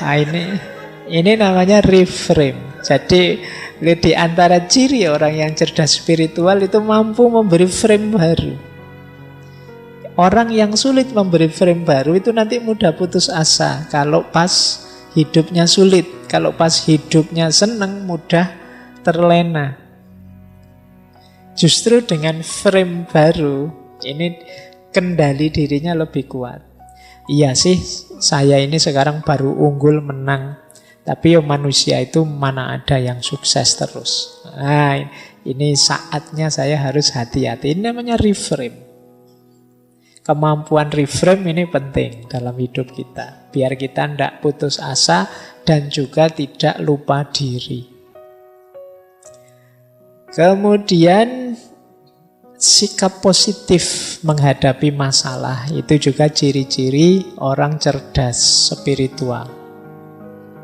Nah ini namanya reframe. Jadi di antara ciri orang yang cerdas spiritual itu mampu memberi frame baru. Orang yang sulit memberi frame baru itu nanti mudah putus asa. Kalau pas hidupnya sulit, kalau pas hidupnya senang, mudah terlena. Justru dengan frame baru, ini kendali dirinya lebih kuat. Iya sih, saya ini sekarang baru unggul menang. Tapi manusia itu mana ada yang sukses terus. Nah, ini saatnya saya harus hati-hati. Ini namanya reframe. Kemampuan reframe ini penting dalam hidup kita. Biar kita tidak putus asa dan juga tidak lupa diri. Kemudian sikap positif menghadapi masalah. Itu juga ciri-ciri orang cerdas spiritual.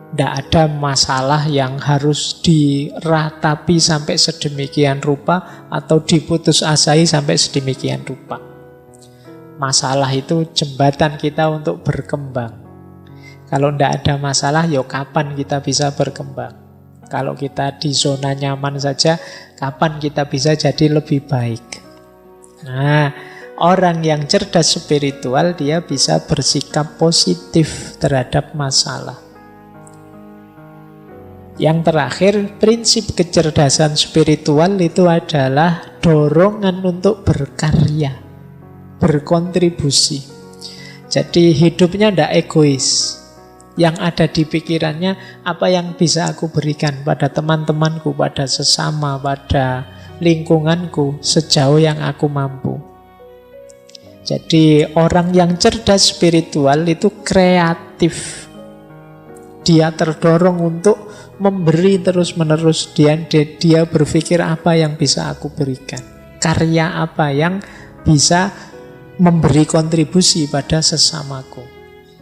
Tidak ada masalah yang harus diratapi sampai sedemikian rupa atau diputus asai sampai sedemikian rupa. Masalah itu jembatan kita untuk berkembang. Kalau tidak ada masalah, ya kapan kita bisa berkembang? Kalau kita di zona nyaman saja, kapan kita bisa jadi lebih baik? Nah, orang yang cerdas spiritual, dia bisa bersikap positif terhadap masalah. Yang terakhir, prinsip kecerdasan spiritual itu adalah dorongan untuk berkarya, berkontribusi. Jadi hidupnya tidak egois. Yang ada di pikirannya, apa yang bisa aku berikan pada teman-temanku, pada sesama, pada lingkunganku, sejauh yang aku mampu. Jadi orang yang cerdas spiritual itu kreatif. Dia terdorong untuk memberi terus-menerus. Dia berpikir apa yang bisa aku berikan. Karya apa yang bisa memberi kontribusi pada sesamaku.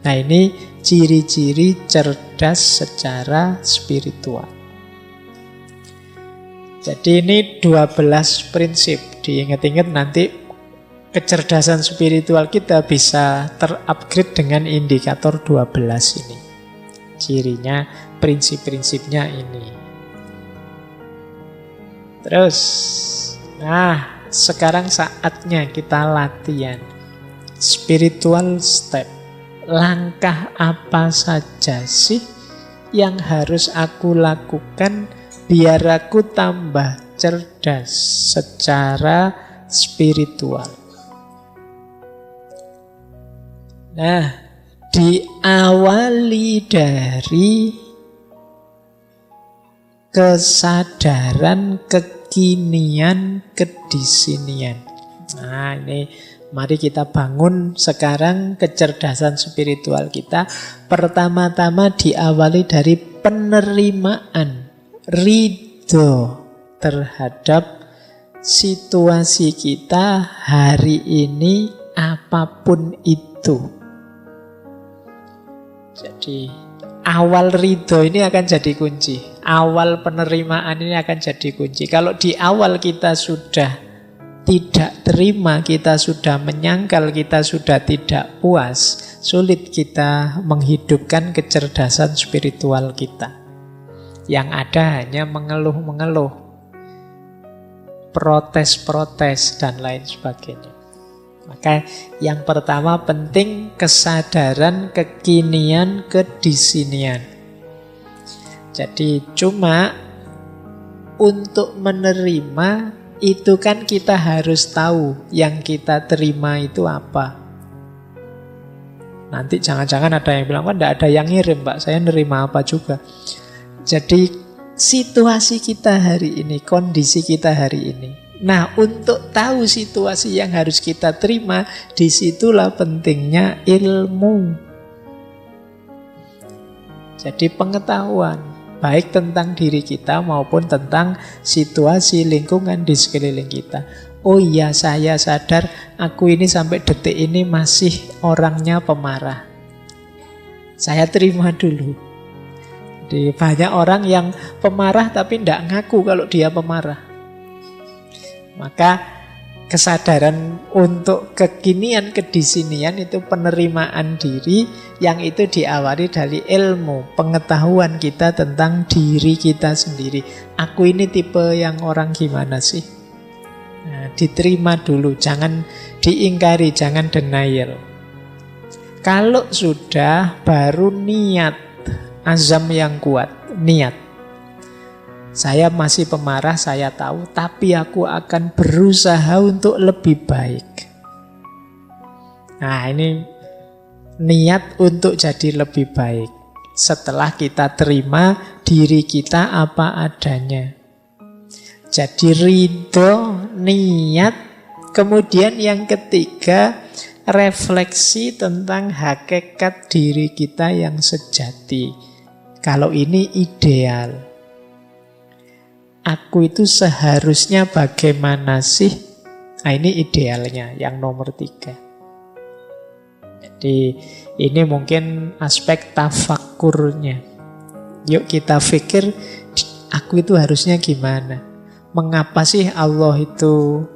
Nah ini ciri-ciri cerdas secara spiritual. Jadi ini 12 prinsip. Diingat-ingat nanti kecerdasan spiritual kita bisa terupgrade dengan indikator 12 ini. Cirinya, prinsip-prinsipnya ini. Terus, nah sekarang saatnya kita latihan spiritual step. Langkah apa saja sih yang harus aku lakukan biar aku tambah cerdas secara spiritual. Nah, diawali dari kesadaran kekinian kedisinian. Nah, ini mari kita bangun sekarang kecerdasan spiritual kita. Pertama-tama diawali dari penerimaan, ridho terhadap situasi kita hari ini apapun itu. Jadi awal ridho ini akan jadi kunci. Awal penerimaan ini akan jadi kunci. Kalau di awal kita sudah tidak terima, kita sudah menyangkal, kita sudah tidak puas, sulit kita menghidupkan kecerdasan spiritual kita. Yang ada hanya mengeluh-mengeluh, protes-protes, dan lain sebagainya. Maka yang pertama penting kesadaran kekinian kedisinian. Jadi cuma untuk menerima itu kan kita harus tahu yang kita terima itu apa. Nanti jangan-jangan ada yang bilang, tidak ada yang ngirim Pak, saya nerima apa juga. Jadi situasi kita hari ini, kondisi kita hari ini. Nah, untuk tahu situasi yang harus kita terima, disitulah pentingnya ilmu. Jadi pengetahuan, baik tentang diri kita maupun tentang situasi lingkungan di sekeliling kita. Oh iya, saya sadar aku ini sampai detik ini masih orangnya pemarah. Saya terima dulu. Jadi banyak orang yang pemarah tapi tidak ngaku kalau dia pemarah. Maka kesadaran untuk kekinian kedisinian itu penerimaan diri yang itu diawali dari ilmu, pengetahuan kita tentang diri kita sendiri. Aku ini tipe yang orang gimana sih? Nah, diterima dulu, jangan diingkari, jangan denial. Kalau sudah, baru niat, azam yang kuat, niat. Saya masih pemarah, saya tahu, tapi aku akan berusaha untuk lebih baik. Nah, ini niat untuk jadi lebih baik. Setelah kita terima diri kita apa adanya. Jadi ridho, niat. Kemudian yang ketiga, refleksi tentang hakikat diri kita yang sejati. Kalau ini ideal. Aku itu seharusnya bagaimana sih? Nah, ini idealnya, yang nomor 3. Jadi ini mungkin aspek tafakkurnya. Yuk kita pikir, aku itu harusnya gimana? Mengapa sih Allah itu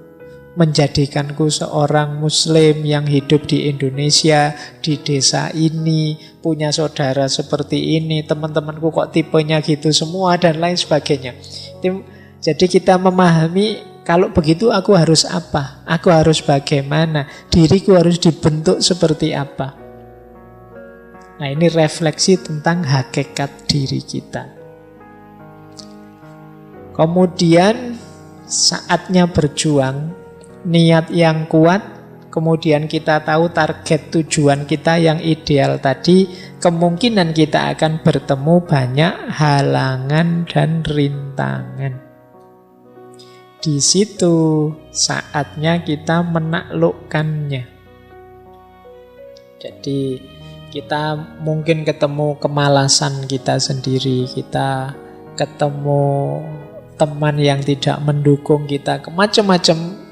menjadikanku seorang muslim yang hidup di Indonesia, di desa ini, punya saudara seperti ini, teman-temanku kok tipenya gitu semua, dan lain sebagainya. Jadi kita memahami kalau begitu aku harus apa? Aku harus bagaimana? Diriku harus dibentuk seperti apa? Nah, ini refleksi tentang hakikat diri kita. Kemudian saatnya berjuang, niat yang kuat, kemudian kita tahu target tujuan kita yang ideal tadi, kemungkinan kita akan bertemu banyak halangan dan rintangan. Di situ saatnya kita menaklukkannya. Jadi kita mungkin ketemu kemalasan kita sendiri, kita ketemu teman yang tidak mendukung kita, macam-macam.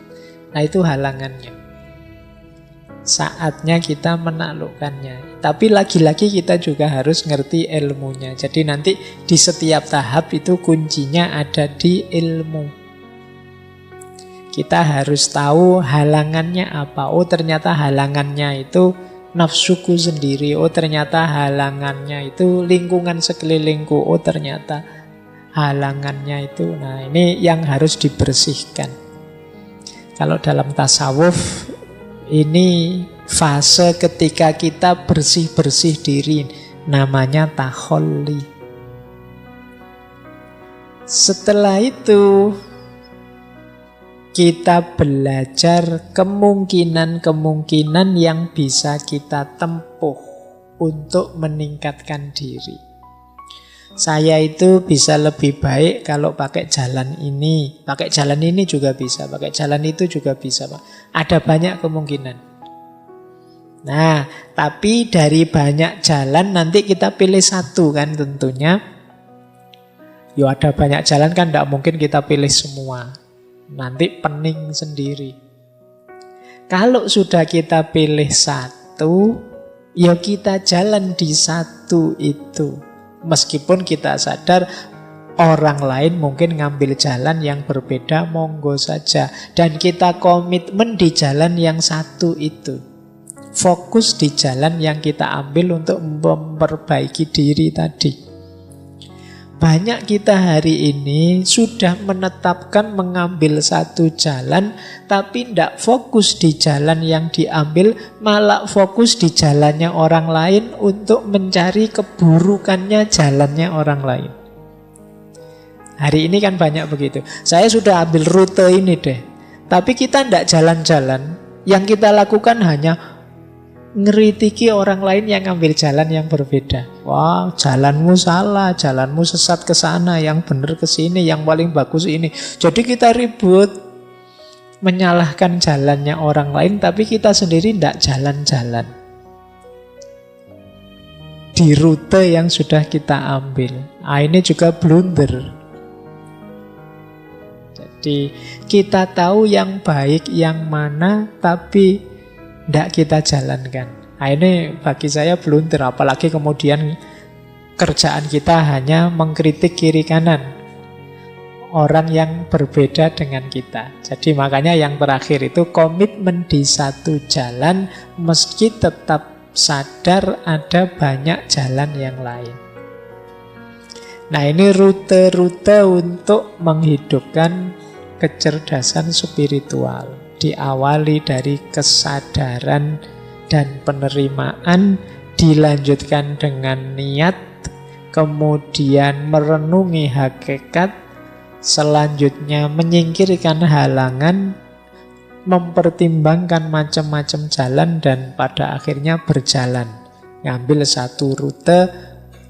Nah, itu halangannya. Saatnya kita menaklukkannya. Tapi lagi-lagi kita juga harus ngerti ilmunya. Jadi nanti di setiap tahap itu kuncinya ada di ilmu. Kita harus tahu halangannya apa. Oh, ternyata halangannya itu nafsuku sendiri. Oh, ternyata halangannya itu lingkungan sekelilingku. Oh, ternyata halangannya itu. Nah, ini yang harus dibersihkan. Kalau dalam tasawuf, ini fase ketika kita bersih-bersih diri, namanya takholli. Setelah itu Kita belajar kemungkinan-kemungkinan yang bisa kita tempuh untuk meningkatkan diri. Saya itu bisa lebih baik kalau pakai jalan ini. Pakai jalan ini juga bisa, pakai jalan itu juga bisa, Pak. Ada banyak kemungkinan. Nah, tapi dari banyak jalan nanti kita pilih satu kan tentunya. Yo ada banyak jalan kan tidak mungkin kita pilih semua. Nanti pening sendiri. Kalau sudah kita pilih satu, ya kita jalan di satu itu. Meskipun kita sadar orang lain mungkin ngambil jalan yang berbeda, monggo saja. Dan kita komitmen di jalan yang satu itu. Fokus di jalan yang kita ambil untuk memperbaiki diri tadi. Banyak kita hari ini sudah menetapkan mengambil satu jalan, tapi tidak fokus di jalan yang diambil, malah fokus di jalannya orang lain untuk mencari keburukannya jalannya orang lain. Hari ini kan banyak begitu. Saya sudah ambil rute ini deh, tapi kita tidak jalan-jalan. Yang kita lakukan hanya ngeritiki orang lain yang ngambil jalan yang berbeda. Wah, jalanmu salah, jalanmu sesat ke sana, yang benar ke sini, yang paling bagus ini. Jadi kita ribut menyalahkan jalannya orang lain, tapi kita sendiri tidak jalan-jalan di rute yang sudah kita ambil. Ini juga blunder. Jadi kita tahu yang baik yang mana, tapi tidak kita jalankan. Ini bagi saya blunder. Apalagi kemudian kerjaan kita hanya mengkritik kiri kanan orang yang berbeda dengan kita. Jadi makanya yang terakhir itu komitmen di satu jalan, meski tetap sadar ada banyak jalan yang lain. Nah, ini rute-rute untuk menghidupkan kecerdasan spiritual. Diawali dari kesadaran dan penerimaan, dilanjutkan dengan niat, kemudian merenungi hakikat, selanjutnya menyingkirkan halangan, mempertimbangkan macam-macam jalan, dan pada akhirnya berjalan. Ngambil satu rute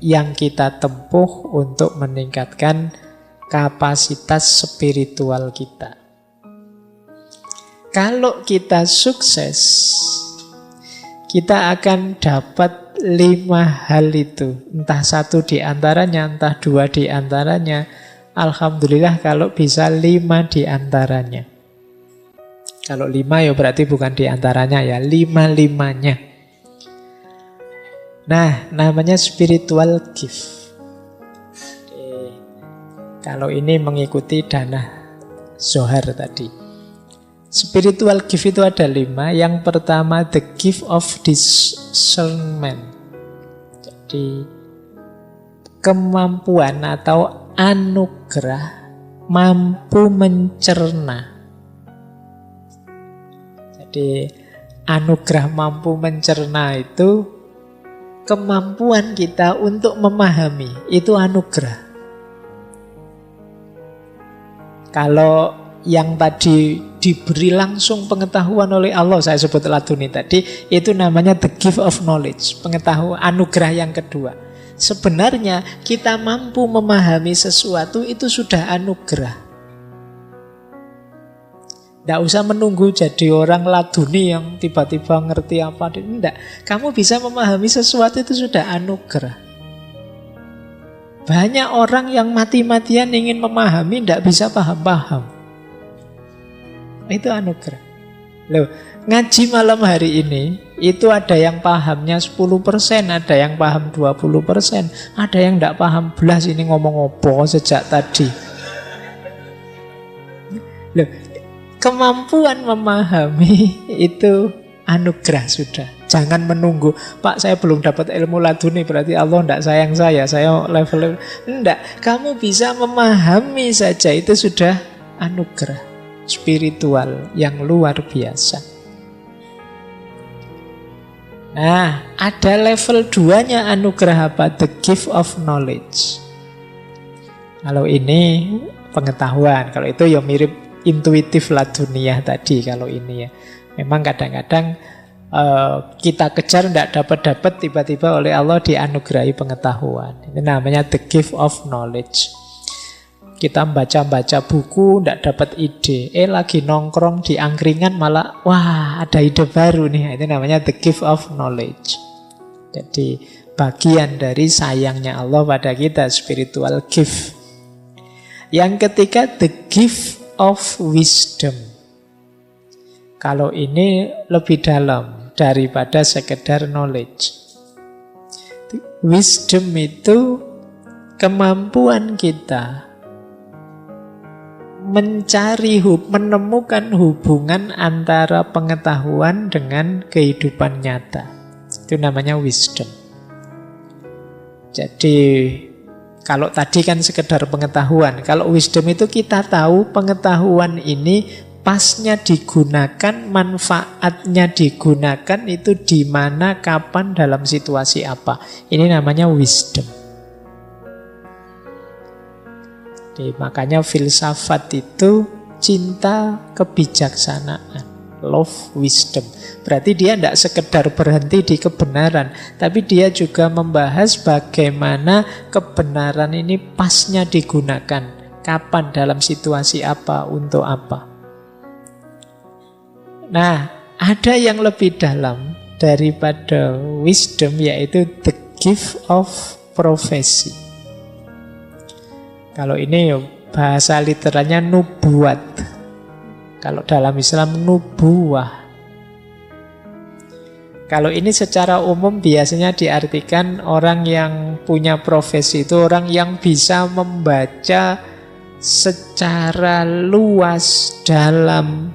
yang kita tempuh untuk meningkatkan kapasitas spiritual kita. Kalau kita sukses, kita akan dapat 5 hal itu. Entah satu di antaranya, entah 2 di antaranya. Alhamdulillah kalau bisa 5 di antaranya. Kalau 5 ya berarti bukan di antaranya ya, 5-5-nya. Nah, namanya spiritual gift. Kalau ini mengikuti Dana Zohar tadi. Spiritual gift itu ada 5. Yang pertama, the gift of discernment. Jadi kemampuan atau anugerah mampu mencerna. Jadi anugerah mampu mencerna itu kemampuan kita untuk memahami. Itu anugerah. Kalau yang tadi diberi langsung pengetahuan oleh Allah, saya sebut laduni tadi, itu namanya the gift of knowledge, pengetahuan, anugerah yang kedua. Sebenarnya kita mampu memahami sesuatu itu sudah anugerah. Tidak usah menunggu jadi orang laduni yang tiba-tiba ngerti apa. Tidak, kamu bisa memahami sesuatu itu sudah anugerah. Banyak orang yang mati-matian ingin memahami, tidak bisa paham-paham. Itu anugerah. Loh, ngaji malam hari ini itu ada yang pahamnya 10%, ada yang paham 20%, ada yang tidak paham belas ini ngomong apa sejak tadi. Loh, kemampuan memahami itu anugerah sudah. Jangan menunggu, Pak saya belum dapat ilmu laduni, berarti Allah tidak sayang saya level. Tidak, kamu bisa memahami saja, itu sudah anugerah spiritual yang luar biasa. Nah, ada level 2-nya anugerah apa? The gift of knowledge. Kalau ini pengetahuan, kalau itu ya mirip intuitif laduniah tadi kalau ini ya. Memang kadang-kadang kita kejar tidak dapat-dapat, tiba-tiba oleh Allah dianugerahi pengetahuan. Itu namanya the gift of knowledge. Kita baca-baca buku tidak dapat ide, lagi nongkrong di angkringan malah wah ada ide baru nih. Itu namanya the gift of knowledge. Jadi bagian dari sayangnya Allah pada kita, spiritual gift. Yang ketiga, the gift of wisdom. Kalau ini lebih dalam daripada sekedar knowledge. Wisdom itu kemampuan kita menemukan hubungan antara pengetahuan dengan kehidupan nyata. Itu namanya wisdom. Jadi kalau tadi kan sekedar pengetahuan, kalau wisdom itu kita tahu pengetahuan ini pasnya digunakan, manfaatnya digunakan itu di mana, kapan, dalam situasi apa. Ini namanya wisdom. Jadi, makanya filsafat itu cinta kebijaksanaan, love wisdom. Berarti dia tidak sekedar berhenti di kebenaran, tapi dia juga membahas bagaimana kebenaran ini pasnya digunakan, kapan, dalam situasi apa, untuk apa. Nah, ada yang lebih dalam daripada wisdom, yaitu the gift of prophecy. Kalau ini bahasa literalnya nubuat. Kalau dalam Islam nubuah. Kalau ini secara umum biasanya diartikan orang yang punya profesi itu orang yang bisa membaca secara luas dalam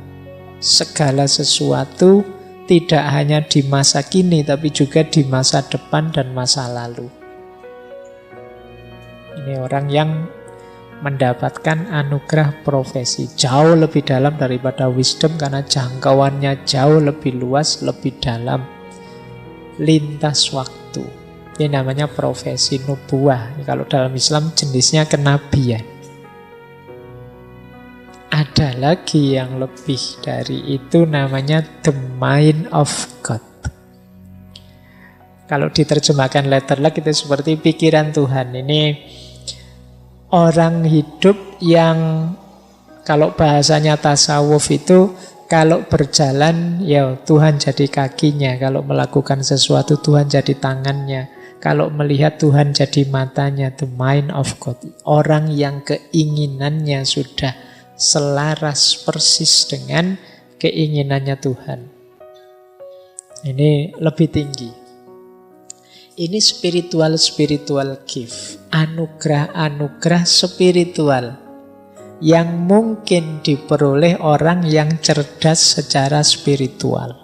segala sesuatu, tidak hanya di masa kini tapi juga di masa depan dan masa lalu. Ini orang yang mendapatkan anugerah profesi jauh lebih dalam daripada wisdom, karena jangkauannya jauh lebih luas, lebih dalam, lintas waktu. Ini namanya profesi nubuah. Kalau dalam Islam jenisnya kenabian. Ada lagi yang lebih dari itu, namanya the mind of God. Kalau diterjemahkan letterlek itu seperti pikiran Tuhan. Ini orang hidup yang kalau bahasanya tasawuf itu kalau berjalan ya Tuhan jadi kakinya, kalau melakukan sesuatu Tuhan jadi tangannya, kalau melihat Tuhan jadi matanya. The mind of God. Orang yang keinginannya sudah selaras persis dengan keinginannya Tuhan. Ini lebih tinggi. Ini spiritual gift, anugerah spiritual yang mungkin diperoleh orang yang cerdas secara spiritual.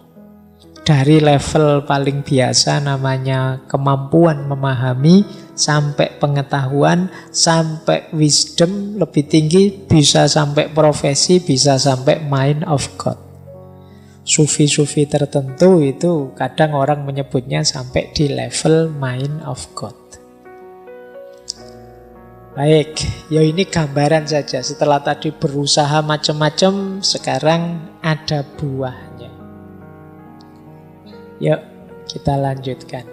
Dari level paling biasa namanya kemampuan memahami, sampai pengetahuan, sampai wisdom lebih tinggi, bisa sampai profesi, bisa sampai mind of God. Sufi-sufi tertentu itu kadang orang menyebutnya sampai di level mind of God. Baik, ya ini gambaran saja. Setelah tadi berusaha macam-macam, sekarang ada buahnya. Yuk, kita lanjutkan.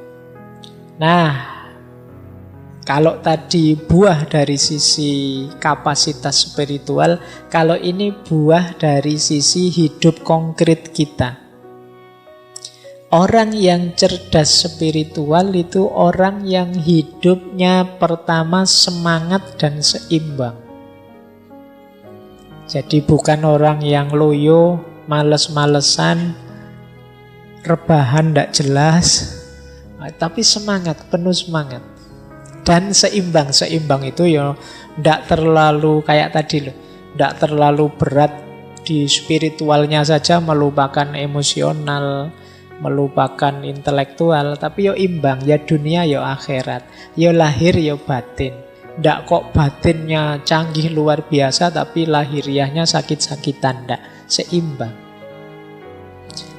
Nah, kalau tadi buah dari sisi kapasitas spiritual, kalau ini buah dari sisi hidup konkret kita. Orang yang cerdas spiritual itu orang yang hidupnya pertama semangat dan seimbang. Jadi bukan orang yang loyo, males-malesan, rebahan tidak jelas, tapi semangat, penuh semangat. Dan seimbang. Seimbang itu ya tidak terlalu kayak tadi loh, tidak terlalu berat di spiritualnya saja, melupakan emosional, melupakan intelektual, tapi yo imbang, ya dunia ya akhirat, ya lahir ya batin. Tidak kok batinnya canggih luar biasa tapi lahiriahnya sakit-sakitan, tidak, seimbang.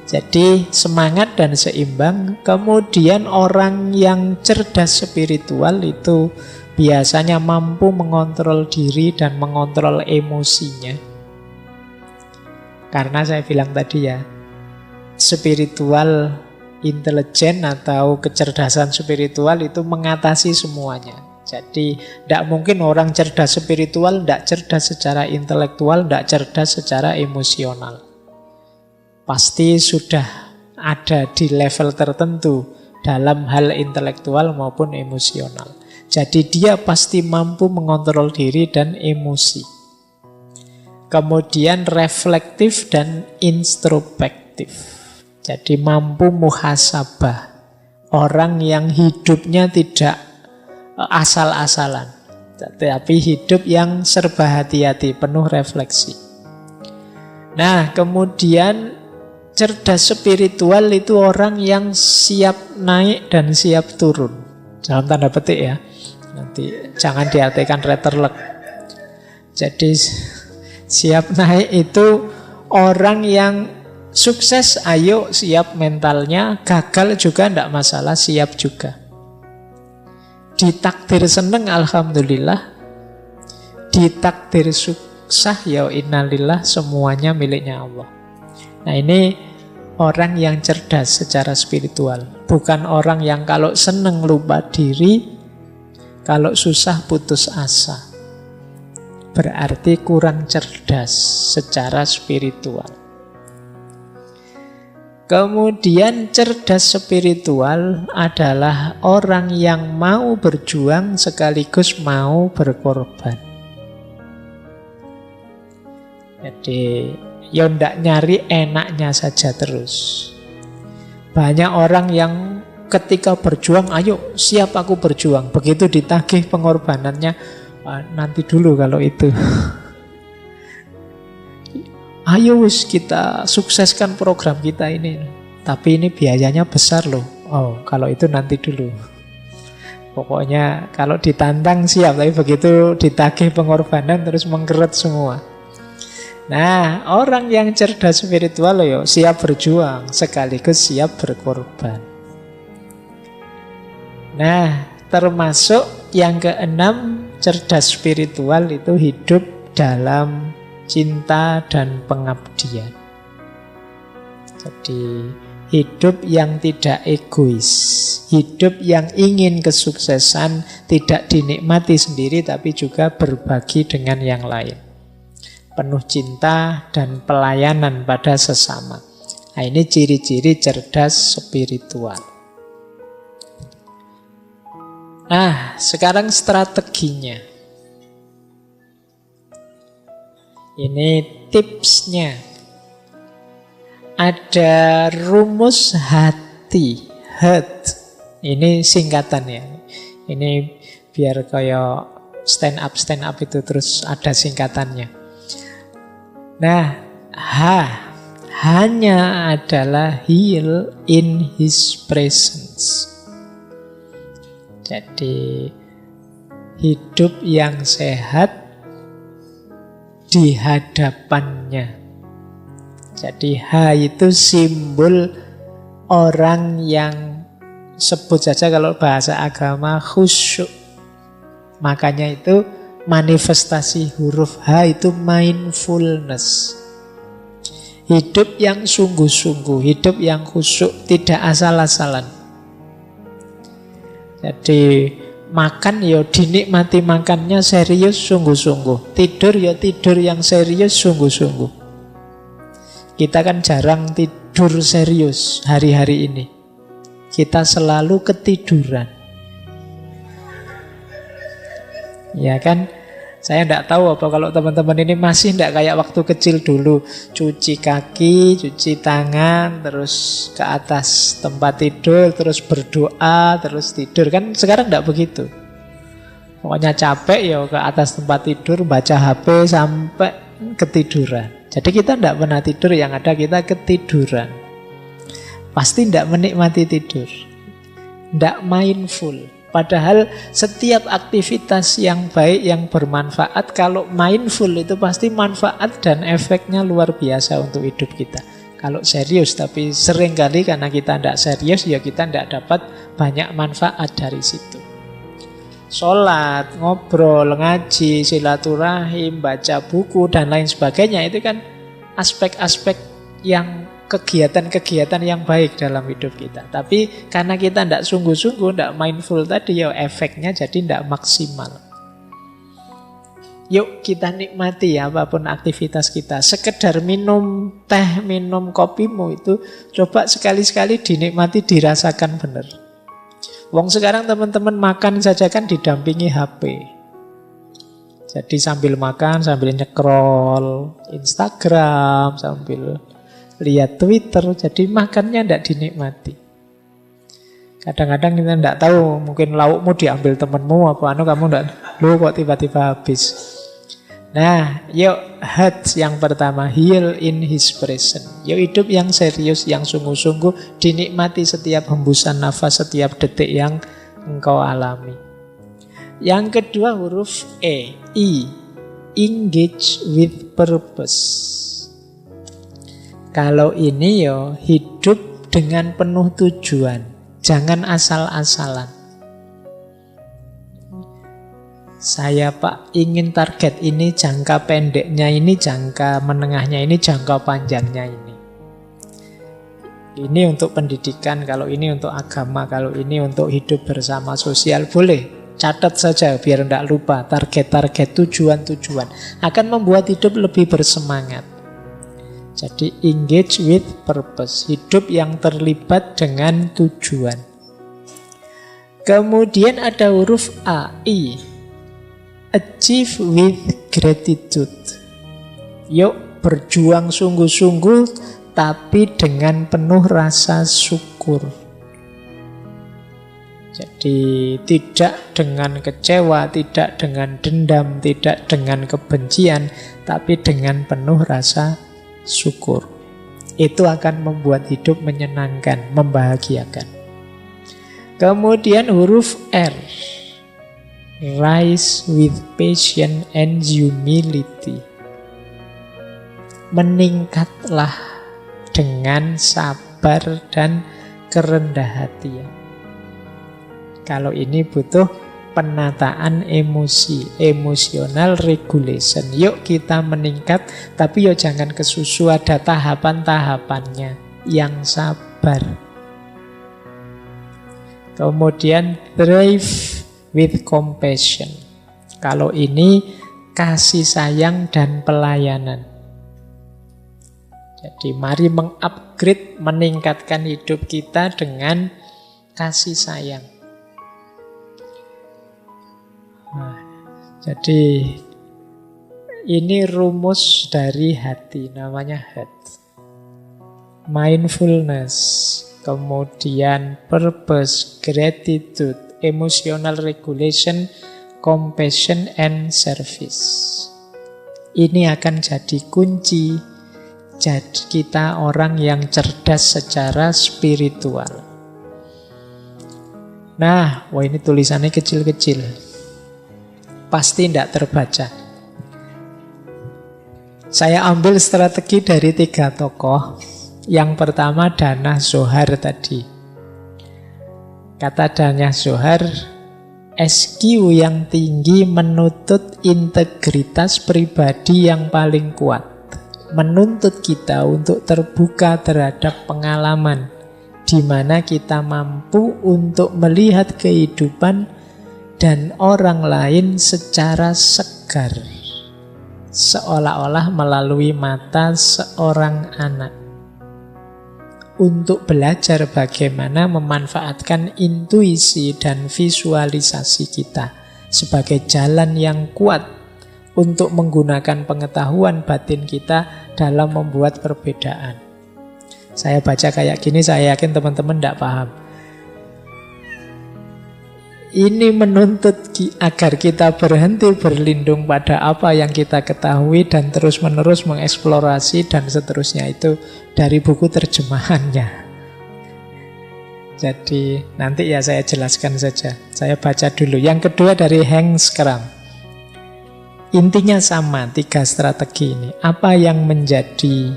Jadi semangat dan seimbang. Kemudian orang yang cerdas spiritual itu biasanya mampu mengontrol diri dan mengontrol emosinya. Karena saya bilang tadi ya, spiritual intelijen atau kecerdasan spiritual itu mengatasi semuanya. Jadi tidak mungkin orang cerdas spiritual tidak cerdas secara intelektual, tidak cerdas secara emosional. Pasti sudah ada di level tertentu dalam hal intelektual maupun emosional. Jadi dia pasti mampu mengontrol diri dan emosi. Kemudian reflektif dan introspektif. Jadi mampu muhasabah. Orang yang hidupnya tidak asal-asalan, tapi hidup yang serba hati-hati, penuh refleksi. Nah, kemudian cerdas spiritual itu orang yang siap naik dan siap turun. Dalam tanda petik ya. Nanti jangan diartikan retterlek. Jadi siap naik itu orang yang sukses, ayo siap mentalnya, gagal juga tidak masalah, siap juga. Ditakdir seneng, alhamdulillah. Ditakdir susah, ya innalillah, semuanya miliknya Allah. Nah ini orang yang cerdas secara spiritual. Bukan orang yang kalau seneng lupa diri, kalau susah putus asa. Berarti kurang cerdas secara spiritual. Kemudian cerdas spiritual adalah orang yang mau berjuang sekaligus mau berkorban. Jadi ya ndak nyari enaknya saja terus. Banyak orang yang ketika berjuang, ayo siap aku berjuang. Begitu ditagih pengorbanannya, nanti dulu kalau itu. Ayo wis kita sukseskan program kita ini. Tapi ini biayanya besar loh. Oh, kalau itu nanti dulu. Pokoknya kalau ditantang siap, tapi begitu ditagih pengorbanan terus mengkeret semua. Nah, orang yang cerdas spiritual yo siap berjuang sekaligus siap berkorban. Nah, termasuk yang keenam, cerdas spiritual itu hidup dalam cinta dan pengabdian. Jadi hidup yang tidak egois, hidup yang ingin kesuksesan tidak dinikmati sendiri tapi juga berbagi dengan yang lain. Penuh cinta dan pelayanan pada sesama. Nah, ini ciri-ciri cerdas spiritual. Nah, sekarang strateginya. Ini tipsnya. Ada rumus hati, heart. Ini singkatannya. Ini biar kayak stand up itu terus ada singkatannya. Nah, hanya adalah heal in his presence. Jadi hidup yang sehat di hadapannya. Jadi H itu simbol orang yang sebut saja kalau bahasa agama khusyuk. Makanya itu manifestasi huruf H itu mindfulness. Hidup yang sungguh-sungguh, hidup yang khusyuk, tidak asal-asalan. Jadi makan ya dinikmati makannya serius sungguh-sungguh. Tidur ya tidur yang serius sungguh-sungguh. Kita kan jarang tidur serius hari-hari ini. Kita selalu ketiduran. Ya kan? Saya tidak tahu apa kalau teman-teman ini masih tidak kayak waktu kecil dulu. Cuci kaki, cuci tangan, terus ke atas tempat tidur, terus berdoa, terus tidur. Kan sekarang tidak begitu. Pokoknya capek ya ke atas tempat tidur, baca HP sampai ketiduran. Jadi kita tidak pernah tidur, yang ada kita ketiduran. Pasti tidak menikmati tidur. Tidak mindful. Padahal setiap aktivitas yang baik, yang bermanfaat, kalau mindful itu pasti manfaat dan efeknya luar biasa untuk hidup kita. Kalau serius, tapi seringkali karena kita tidak serius, ya kita tidak dapat banyak manfaat dari situ. Sholat, ngobrol, ngaji, silaturahim, baca buku, dan lain sebagainya, itu kan aspek-aspek yang kegiatan-kegiatan yang baik dalam hidup kita. Tapi karena kita tidak sungguh-sungguh, tidak mindful tadi, ya efeknya jadi tidak maksimal. Yuk kita nikmati ya apapun aktivitas kita. Sekedar minum teh, minum kopimu itu coba sekali-sekali dinikmati, dirasakan benar. Wong sekarang teman-teman makan saja kan didampingi HP. Jadi sambil makan, sambil nyekrol Instagram, sambil lihat Twitter, jadi makannya tidak dinikmati. Kadang-kadang kita tidak tahu, mungkin laukmu diambil temanmu apa kamu tidak, lu kok tiba-tiba habis. Nah, yuk heart yang pertama, heal in his presence. Yuk hidup yang serius, yang sungguh-sungguh, dinikmati setiap hembusan nafas, setiap detik yang engkau alami. Yang kedua huruf E, engage with purpose. Kalau ini yo hidup dengan penuh tujuan, jangan asal-asalan. Saya Pak ingin target ini, jangka pendeknya ini, jangka menengahnya ini, jangka panjangnya ini. Ini untuk pendidikan, kalau ini untuk agama, kalau ini untuk hidup bersama sosial, boleh. Catat saja biar tidak lupa target-target, tujuan-tujuan. Akan membuat hidup lebih bersemangat. Jadi engage with purpose, hidup yang terlibat dengan tujuan. Kemudian ada huruf A, I, achieve with gratitude. Yuk berjuang sungguh-sungguh tapi dengan penuh rasa syukur. Jadi tidak dengan kecewa, tidak dengan dendam, tidak dengan kebencian, tapi dengan penuh rasa syukur. Itu akan membuat hidup menyenangkan, membahagiakan. Kemudian huruf R, rise with patience and humility. Meningkatlah dengan sabar dan kerendahan hati. Kalau ini butuh penataan emosi, emotional regulation. Yuk kita meningkat, tapi yuk jangan kesusu, ada tahapan-tahapannya yang sabar. Kemudian thrive with compassion. Kalau ini kasih sayang dan pelayanan. Jadi mari mengupgrade, meningkatkan hidup kita dengan kasih sayang. Nah, jadi ini rumus dari hati, namanya heart. Mindfulness, kemudian purpose, gratitude, emotional regulation, compassion, and service. Ini akan jadi kunci jadi kita orang yang cerdas secara spiritual. Nah, wah ini tulisannya kecil-kecil. Pasti tidak terbaca. Saya ambil strategi dari 3 tokoh. Yang pertama Dana Zohar tadi. Kata Dana Zohar, SQ yang tinggi menuntut integritas pribadi yang paling kuat. Menuntut kita untuk terbuka terhadap pengalaman di mana kita mampu untuk melihat kehidupan dan orang lain secara segar, seolah-olah melalui mata seorang anak, untuk belajar bagaimana memanfaatkan intuisi dan visualisasi kita sebagai jalan yang kuat untuk menggunakan pengetahuan batin kita dalam membuat perbedaan. Saya baca kayak gini, saya yakin teman-teman tidak paham. Ini menuntut agar kita berhenti berlindung pada apa yang kita ketahui dan terus-menerus mengeksplorasi dan seterusnya. Itu dari buku terjemahannya. Jadi nanti ya saya jelaskan saja. Saya baca dulu. Yang kedua dari Hank Scrum. Intinya sama, 3 strategi ini. Apa yang menjadi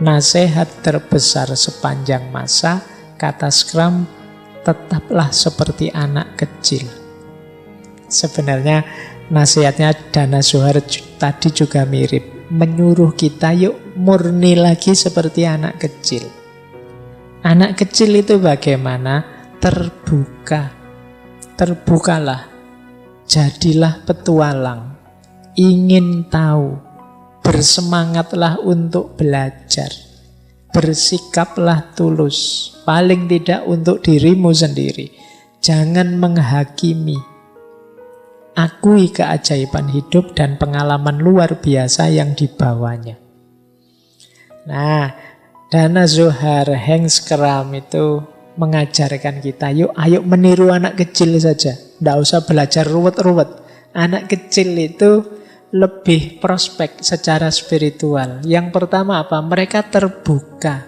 nasihat terbesar sepanjang masa? Kata Scrum, tetaplah seperti anak kecil. Sebenarnya nasihatnya Dana Zohar tadi juga mirip. menyuruh kita yuk murni lagi seperti anak kecil. Anak kecil itu bagaimana? Terbuka. Terbukalah. Jadilah petualang. Ingin tahu. Bersemangatlah untuk belajar. Bersikaplah tulus. Paling tidak untuk dirimu sendiri. Jangan menghakimi. Akui keajaiban hidup dan pengalaman luar biasa yang dibawanya. Nah, Dana Zohar Hengskram itu mengajarkan kita, yuk ayo meniru anak kecil saja. Tidak usah belajar ruwet-ruwet. Anak kecil itu lebih prospek secara spiritual. Yang pertama apa? Mereka terbuka.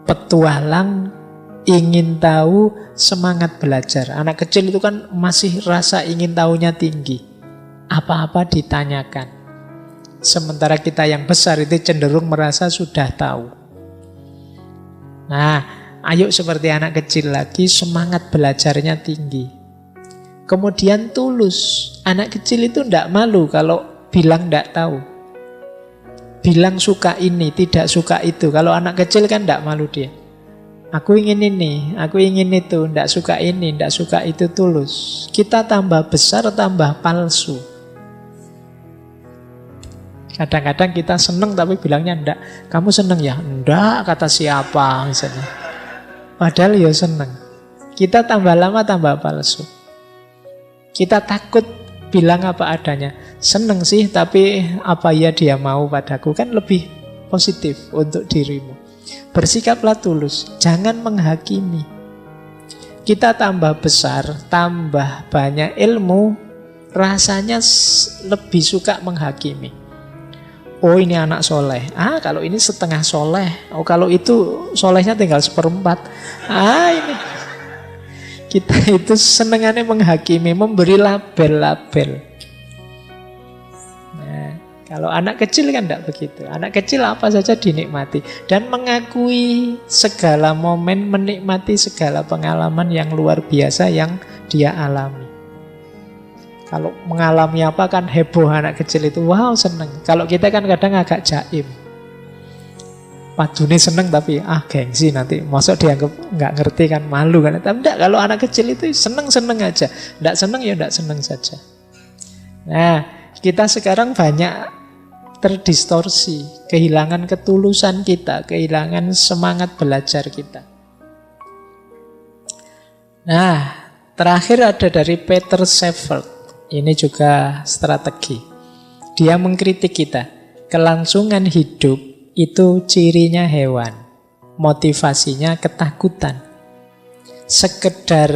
Petualang, ingin tahu, semangat belajar. Anak kecil itu kan masih rasa ingin tahunya tinggi. Apa-apa ditanyakan. Sementara kita yang besar itu cenderung merasa sudah tahu. Nah, ayo seperti anak kecil lagi, semangat belajarnya tinggi. Kemudian tulus. Anak kecil itu tidak malu kalau bilang tidak tahu. Bilang suka ini, tidak suka itu. Kalau anak kecil kan tidak malu dia. Aku ingin ini, aku ingin itu, tidak suka ini, tidak suka itu, tulus. Kita tambah besar, tambah palsu. Kadang-kadang kita seneng tapi bilangnya enggak. Kamu seneng ya? Enggak, kata siapa misalnya. Padahal ya seneng. Kita tambah lama tambah palsu. Kita takut bilang apa adanya. Seneng sih, tapi apa ya dia mau padaku. Kan lebih positif untuk dirimu. Bersikaplah tulus, jangan menghakimi. Kita tambah besar, tambah banyak ilmu, rasanya lebih suka menghakimi. Oh ini anak soleh. Kalau ini setengah soleh. Oh kalau itu solehnya tinggal 1/4. Ini. Kita itu senengannya menghakimi, memberi label-label. Nah, kalau anak kecil kan tidak begitu. Anak kecil apa saja dinikmati. Dan mengakui segala momen, menikmati segala pengalaman yang luar biasa yang dia alami. Kalau mengalami apa kan heboh anak kecil itu, wow seneng. Kalau kita kan kadang agak jaim. Padune seneng tapi gengsi nanti. Masuk dianggap nggak ngerti kan, malu kan. Tapi enggak, kalau anak kecil itu seneng-seneng aja. Enggak seneng ya enggak seneng saja. Nah, kita sekarang banyak terdistorsi. Kehilangan ketulusan kita, kehilangan semangat belajar kita. Nah, terakhir ada dari Peter Sheffield. Ini juga strategi. Dia mengkritik kita. Kelangsungan hidup itu cirinya hewan. Motivasinya ketakutan. Sekedar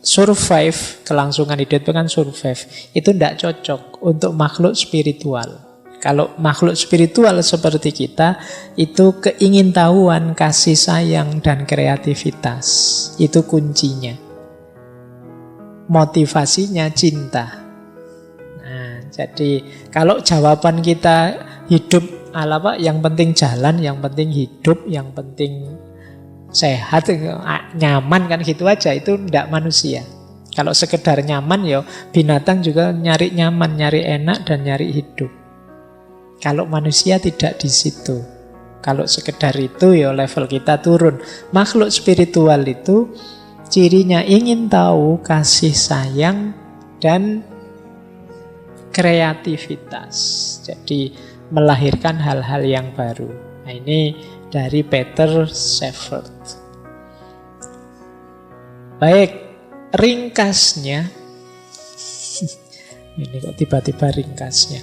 survive, kelangsungan hidup itu kan survive. Itu tidak cocok untuk makhluk spiritual. Kalau makhluk spiritual seperti kita, itu keingintahuan, kasih sayang, dan kreativitas. Itu kuncinya. Motivasinya cinta. Nah, jadi kalau jawaban kita hidup ala Pak, yang penting jalan, yang penting hidup, yang penting sehat, nyaman kan gitu aja, itu tidak manusia. Kalau sekedar nyaman ya binatang juga nyari nyaman, nyari enak dan nyari hidup. Kalau manusia tidak di situ. Kalau sekedar itu ya level kita turun. Makhluk spiritual itu cirinya ingin tahu, kasih sayang, dan kreativitas. Jadi melahirkan hal-hal yang baru. Nah, ini dari Peter Sheffield. Baik, ringkasnya. Ini kok tiba-tiba ringkasnya.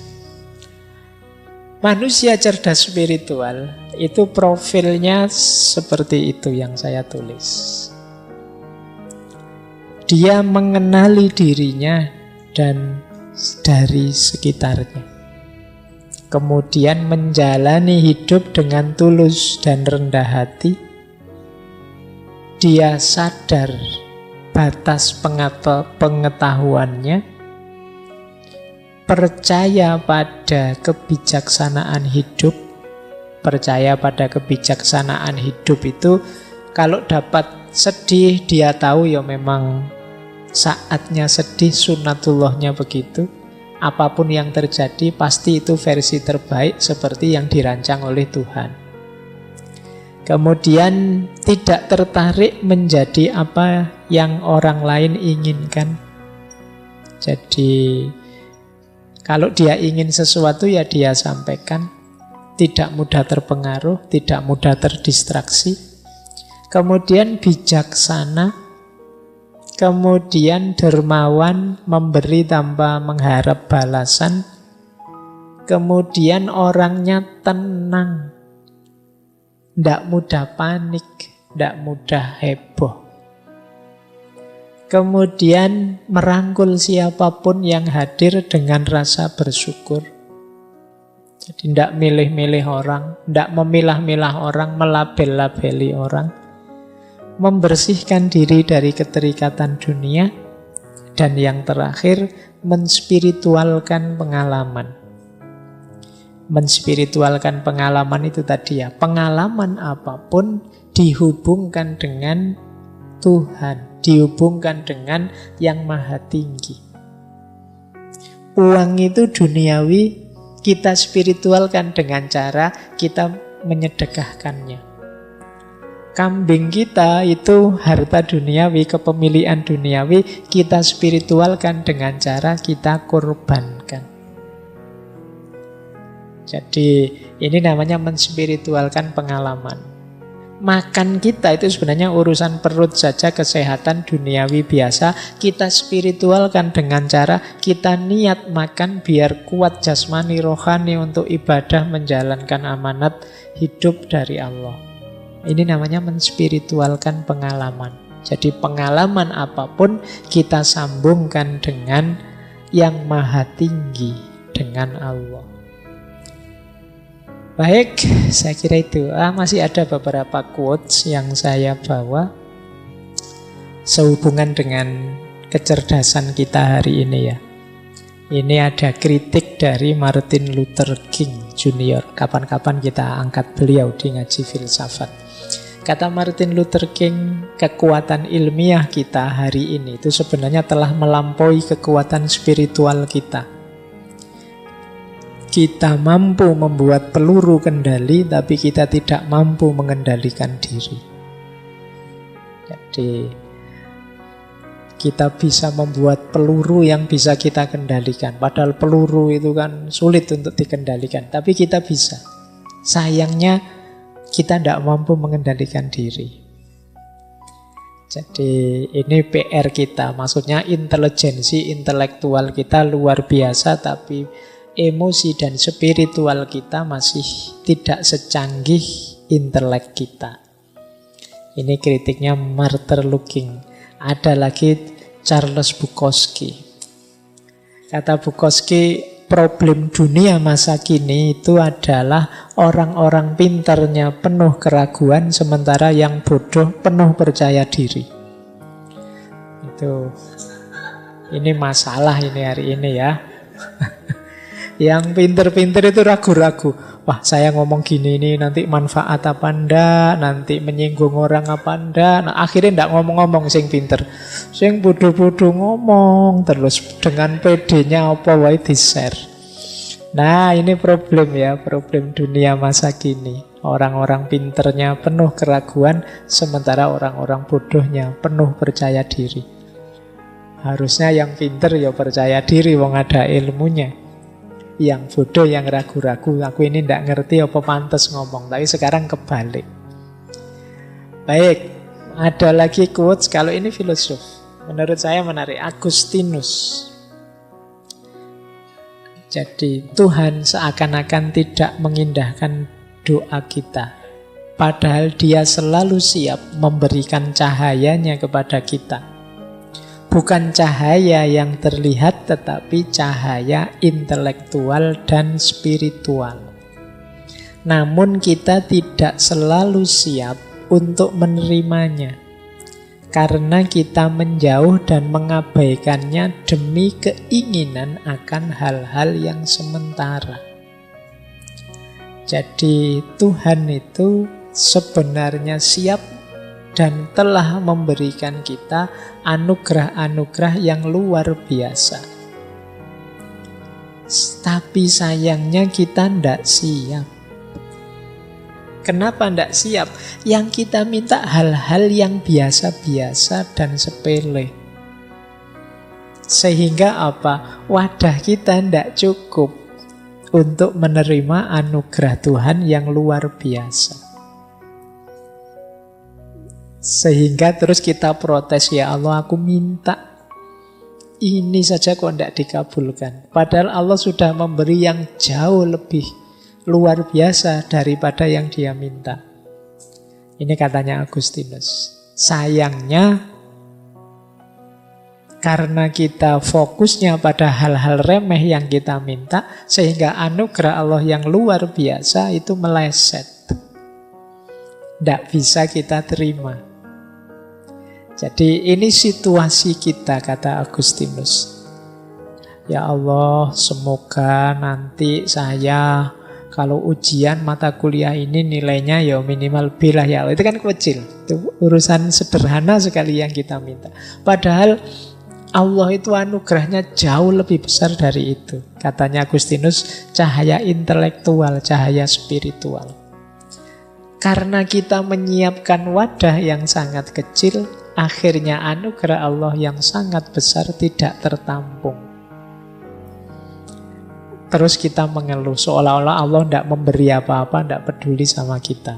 Manusia cerdas spiritual itu profilnya seperti itu yang saya tulis. Dia mengenali dirinya dan dari sekitarnya. Kemudian menjalani hidup dengan tulus dan rendah hati. Dia sadar batas pengetahuannya. Percaya pada kebijaksanaan hidup. Percaya pada kebijaksanaan hidup itu kalau dapat sedih, dia tahu ya memang saatnya sedih, sunatullahnya begitu. apapun yang terjadi pasti itu versi terbaik seperti yang dirancang oleh Tuhan. Kemudian tidak tertarik menjadi apa yang orang lain inginkan. Jadi kalau dia ingin sesuatu ya dia sampaikan. Tidak mudah terpengaruh, tidak mudah terdistraksi. Kemudian bijaksana. Kemudian dermawan, memberi tanpa mengharap balasan. Kemudian orangnya tenang. Tidak mudah panik, tidak mudah heboh. Kemudian merangkul siapapun yang hadir dengan rasa bersyukur. Jadi tidak milih-milih orang, tidak memilah-milah orang, melabel-labeli orang. Membersihkan diri dari keterikatan dunia. Dan yang terakhir, menspiritualkan pengalaman. Menspiritualkan pengalaman itu tadi ya, pengalaman apapun dihubungkan dengan Tuhan, dihubungkan dengan yang maha tinggi. Uang itu duniawi, kita spiritualkan dengan cara kita menyedekahkannya. Kambing kita itu harta duniawi, kepemilikan duniawi, kita spiritualkan dengan cara kita korbankan. Jadi ini namanya menspiritualkan pengalaman. Makan kita itu sebenarnya urusan perut saja, kesehatan duniawi biasa. Kita spiritualkan dengan cara kita niat makan biar kuat jasmani rohani untuk ibadah menjalankan amanat hidup dari Allah. Ini namanya menspiritualkan pengalaman. Jadi pengalaman apapun kita sambungkan dengan yang maha tinggi, dengan Allah. Baik, saya kira itu. Masih ada beberapa quotes yang saya bawa sehubungan dengan kecerdasan kita hari ini ya. Ini ada kritik dari Martin Luther King Jr. Kapan-kapan kita angkat beliau di ngaji filsafat. Kata Martin Luther King, kekuatan ilmiah kita hari ini itu sebenarnya telah melampaui kekuatan spiritual kita. Kita mampu membuat peluru kendali, tapi kita tidak mampu mengendalikan diri. Jadi kita bisa membuat peluru yang bisa kita kendalikan. Padahal peluru itu kan sulit untuk dikendalikan, tapi kita bisa. Sayangnya kita tidak mampu mengendalikan diri. Jadi ini PR kita. Maksudnya intelijensi intelektual kita luar biasa, tapi emosi dan spiritual kita masih tidak secanggih intelek kita. Ini kritiknya Martin Luther King. Ada lagi Charles Bukowski. Kata Bukowski, problem dunia masa kini itu adalah orang-orang pintarnya penuh keraguan, sementara yang bodoh penuh percaya diri. Ini masalah ini hari ini ya. Yang pinter-pinter itu ragu-ragu. Wah, saya ngomong gini ini nanti manfaat apa enggak, nanti menyinggung orang apa enggak. Nah, akhirnya enggak ngomong-ngomong sing pinter. Sing bodoh-bodoh ngomong terus dengan PD-nya apa wae di-share. Nah, ini problem ya, problem dunia masa kini. Orang-orang pinternya penuh keraguan, sementara orang-orang bodohnya penuh percaya diri. Harusnya yang pinter ya percaya diri, wong ada ilmunya. Yang bodoh, yang ragu-ragu, aku ini tidak ngerti apa pantas ngomong. Tapi sekarang kebalik. Baik, ada lagi quotes. Kalau ini filosof, menurut saya menarik. Agustinus. Jadi Tuhan seakan-akan tidak mengindahkan doa kita, padahal Dia selalu siap memberikan cahayanya kepada kita. Bukan cahaya yang terlihat, tetapi cahaya intelektual dan spiritual. Namun kita tidak selalu siap untuk menerimanya, karena kita menjauh dan mengabaikannya demi keinginan akan hal-hal yang sementara. Jadi Tuhan itu sebenarnya siap dan telah memberikan kita anugerah-anugerah yang luar biasa. Tapi sayangnya kita tidak siap. Kenapa tidak siap? Yang kita minta hal-hal yang biasa-biasa dan sepele. Sehingga apa? Wadah kita tidak cukup untuk menerima anugerah Tuhan yang luar biasa. Sehingga terus kita protes, ya Allah, aku minta ini saja kok tidak dikabulkan. Padahal Allah sudah memberi yang jauh lebih luar biasa daripada yang dia minta. Ini katanya Agustinus. Sayangnya, karena kita fokusnya pada hal-hal remeh yang kita minta, sehingga anugerah Allah yang luar biasa itu meleset. Tidak bisa kita terima. Jadi ini situasi kita, kata Agustinus. Ya Allah, semoga nanti saya kalau ujian mata kuliah ini nilainya ya minimal B lah ya Allah. Itu kan kecil. Itu urusan sederhana sekali yang kita minta. Padahal Allah itu anugerahnya jauh lebih besar dari itu. Katanya Agustinus, cahaya intelektual, cahaya spiritual. Karena kita menyiapkan wadah yang sangat kecil, akhirnya anugerah Allah yang sangat besar tidak tertampung. Terus kita mengeluh seolah-olah Allah tidak memberi apa-apa, tidak peduli sama kita.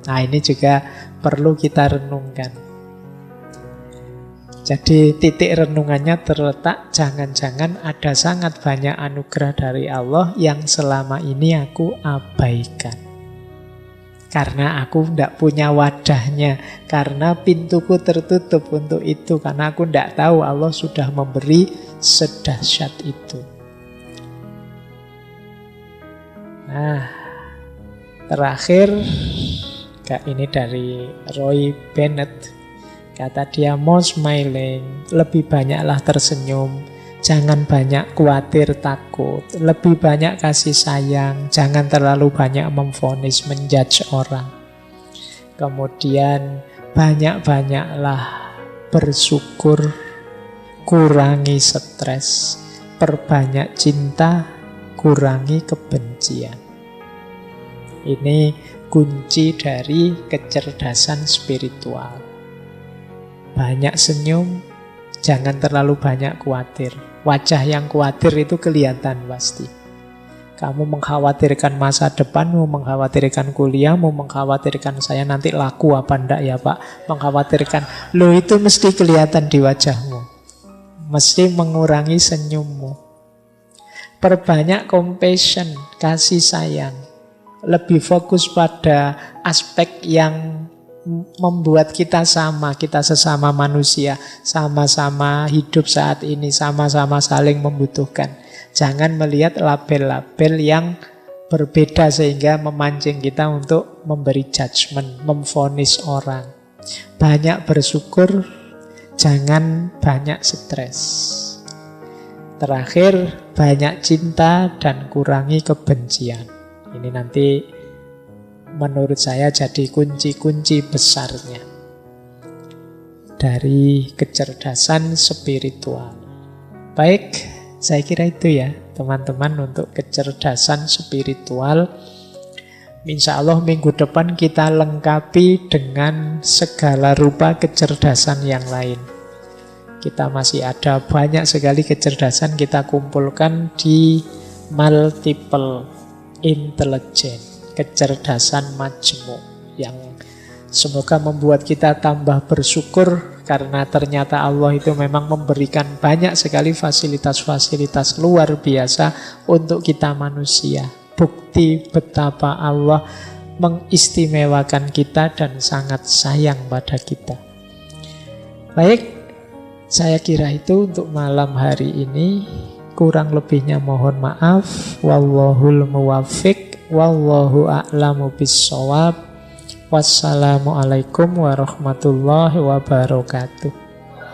Nah, ini juga perlu kita renungkan. Jadi titik renungannya terletak, jangan-jangan ada sangat banyak anugerah dari Allah yang selama ini aku abaikan. Karena aku tidak punya wadahnya, karena pintuku tertutup untuk itu, karena aku tidak tahu Allah sudah memberi sedahsyat itu. Nah, terakhir, ini dari Roy Bennett. Kata dia, more smiling, lebih banyaklah tersenyum, jangan banyak khawatir, takut, lebih banyak kasih sayang, jangan terlalu banyak memvonis, menjudge orang. Kemudian banyak-banyaklah bersyukur, kurangi stres, perbanyak cinta, kurangi kebencian. Ini kunci dari kecerdasan spiritual. Banyak senyum, jangan terlalu banyak khawatir. Wajah yang khawatir itu kelihatan pasti. Kamu mengkhawatirkan masa depanmu, mengkhawatirkan kuliahmu, mengkhawatirkan saya nanti laku apa enggak ya Pak, mengkhawatirkan. Loh, itu mesti kelihatan di wajahmu. Mesti mengurangi senyummu. Perbanyak compassion, kasih sayang. Lebih fokus pada aspek yang membuat kita sama, kita sesama manusia, sama-sama hidup saat ini, sama-sama saling membutuhkan. Jangan melihat label-label yang berbeda sehingga memancing kita untuk memberi judgement, memvonis orang. Banyak bersyukur, jangan banyak stres. Terakhir, banyak cinta dan kurangi kebencian. Ini nanti menurut saya jadi kunci-kunci besarnya dari kecerdasan spiritual. Baik, saya kira itu ya teman-teman untuk kecerdasan spiritual. Insya Allah minggu depan kita lengkapi dengan segala rupa kecerdasan yang lain. Kita masih ada banyak sekali kecerdasan kita kumpulkan di multiple intelligence. Kecerdasan majmuk yang semoga membuat kita tambah bersyukur karena ternyata Allah itu memang memberikan banyak sekali fasilitas-fasilitas luar biasa untuk kita manusia. Bukti betapa Allah mengistimewakan kita dan sangat sayang pada kita. Baik, saya kira itu untuk malam hari ini. Kurang lebihnya mohon maaf. Wallahul muwaffiq. Wallahu a'lamu bis-shawab. Wassalamualaikum warahmatullahi wabarakatuh.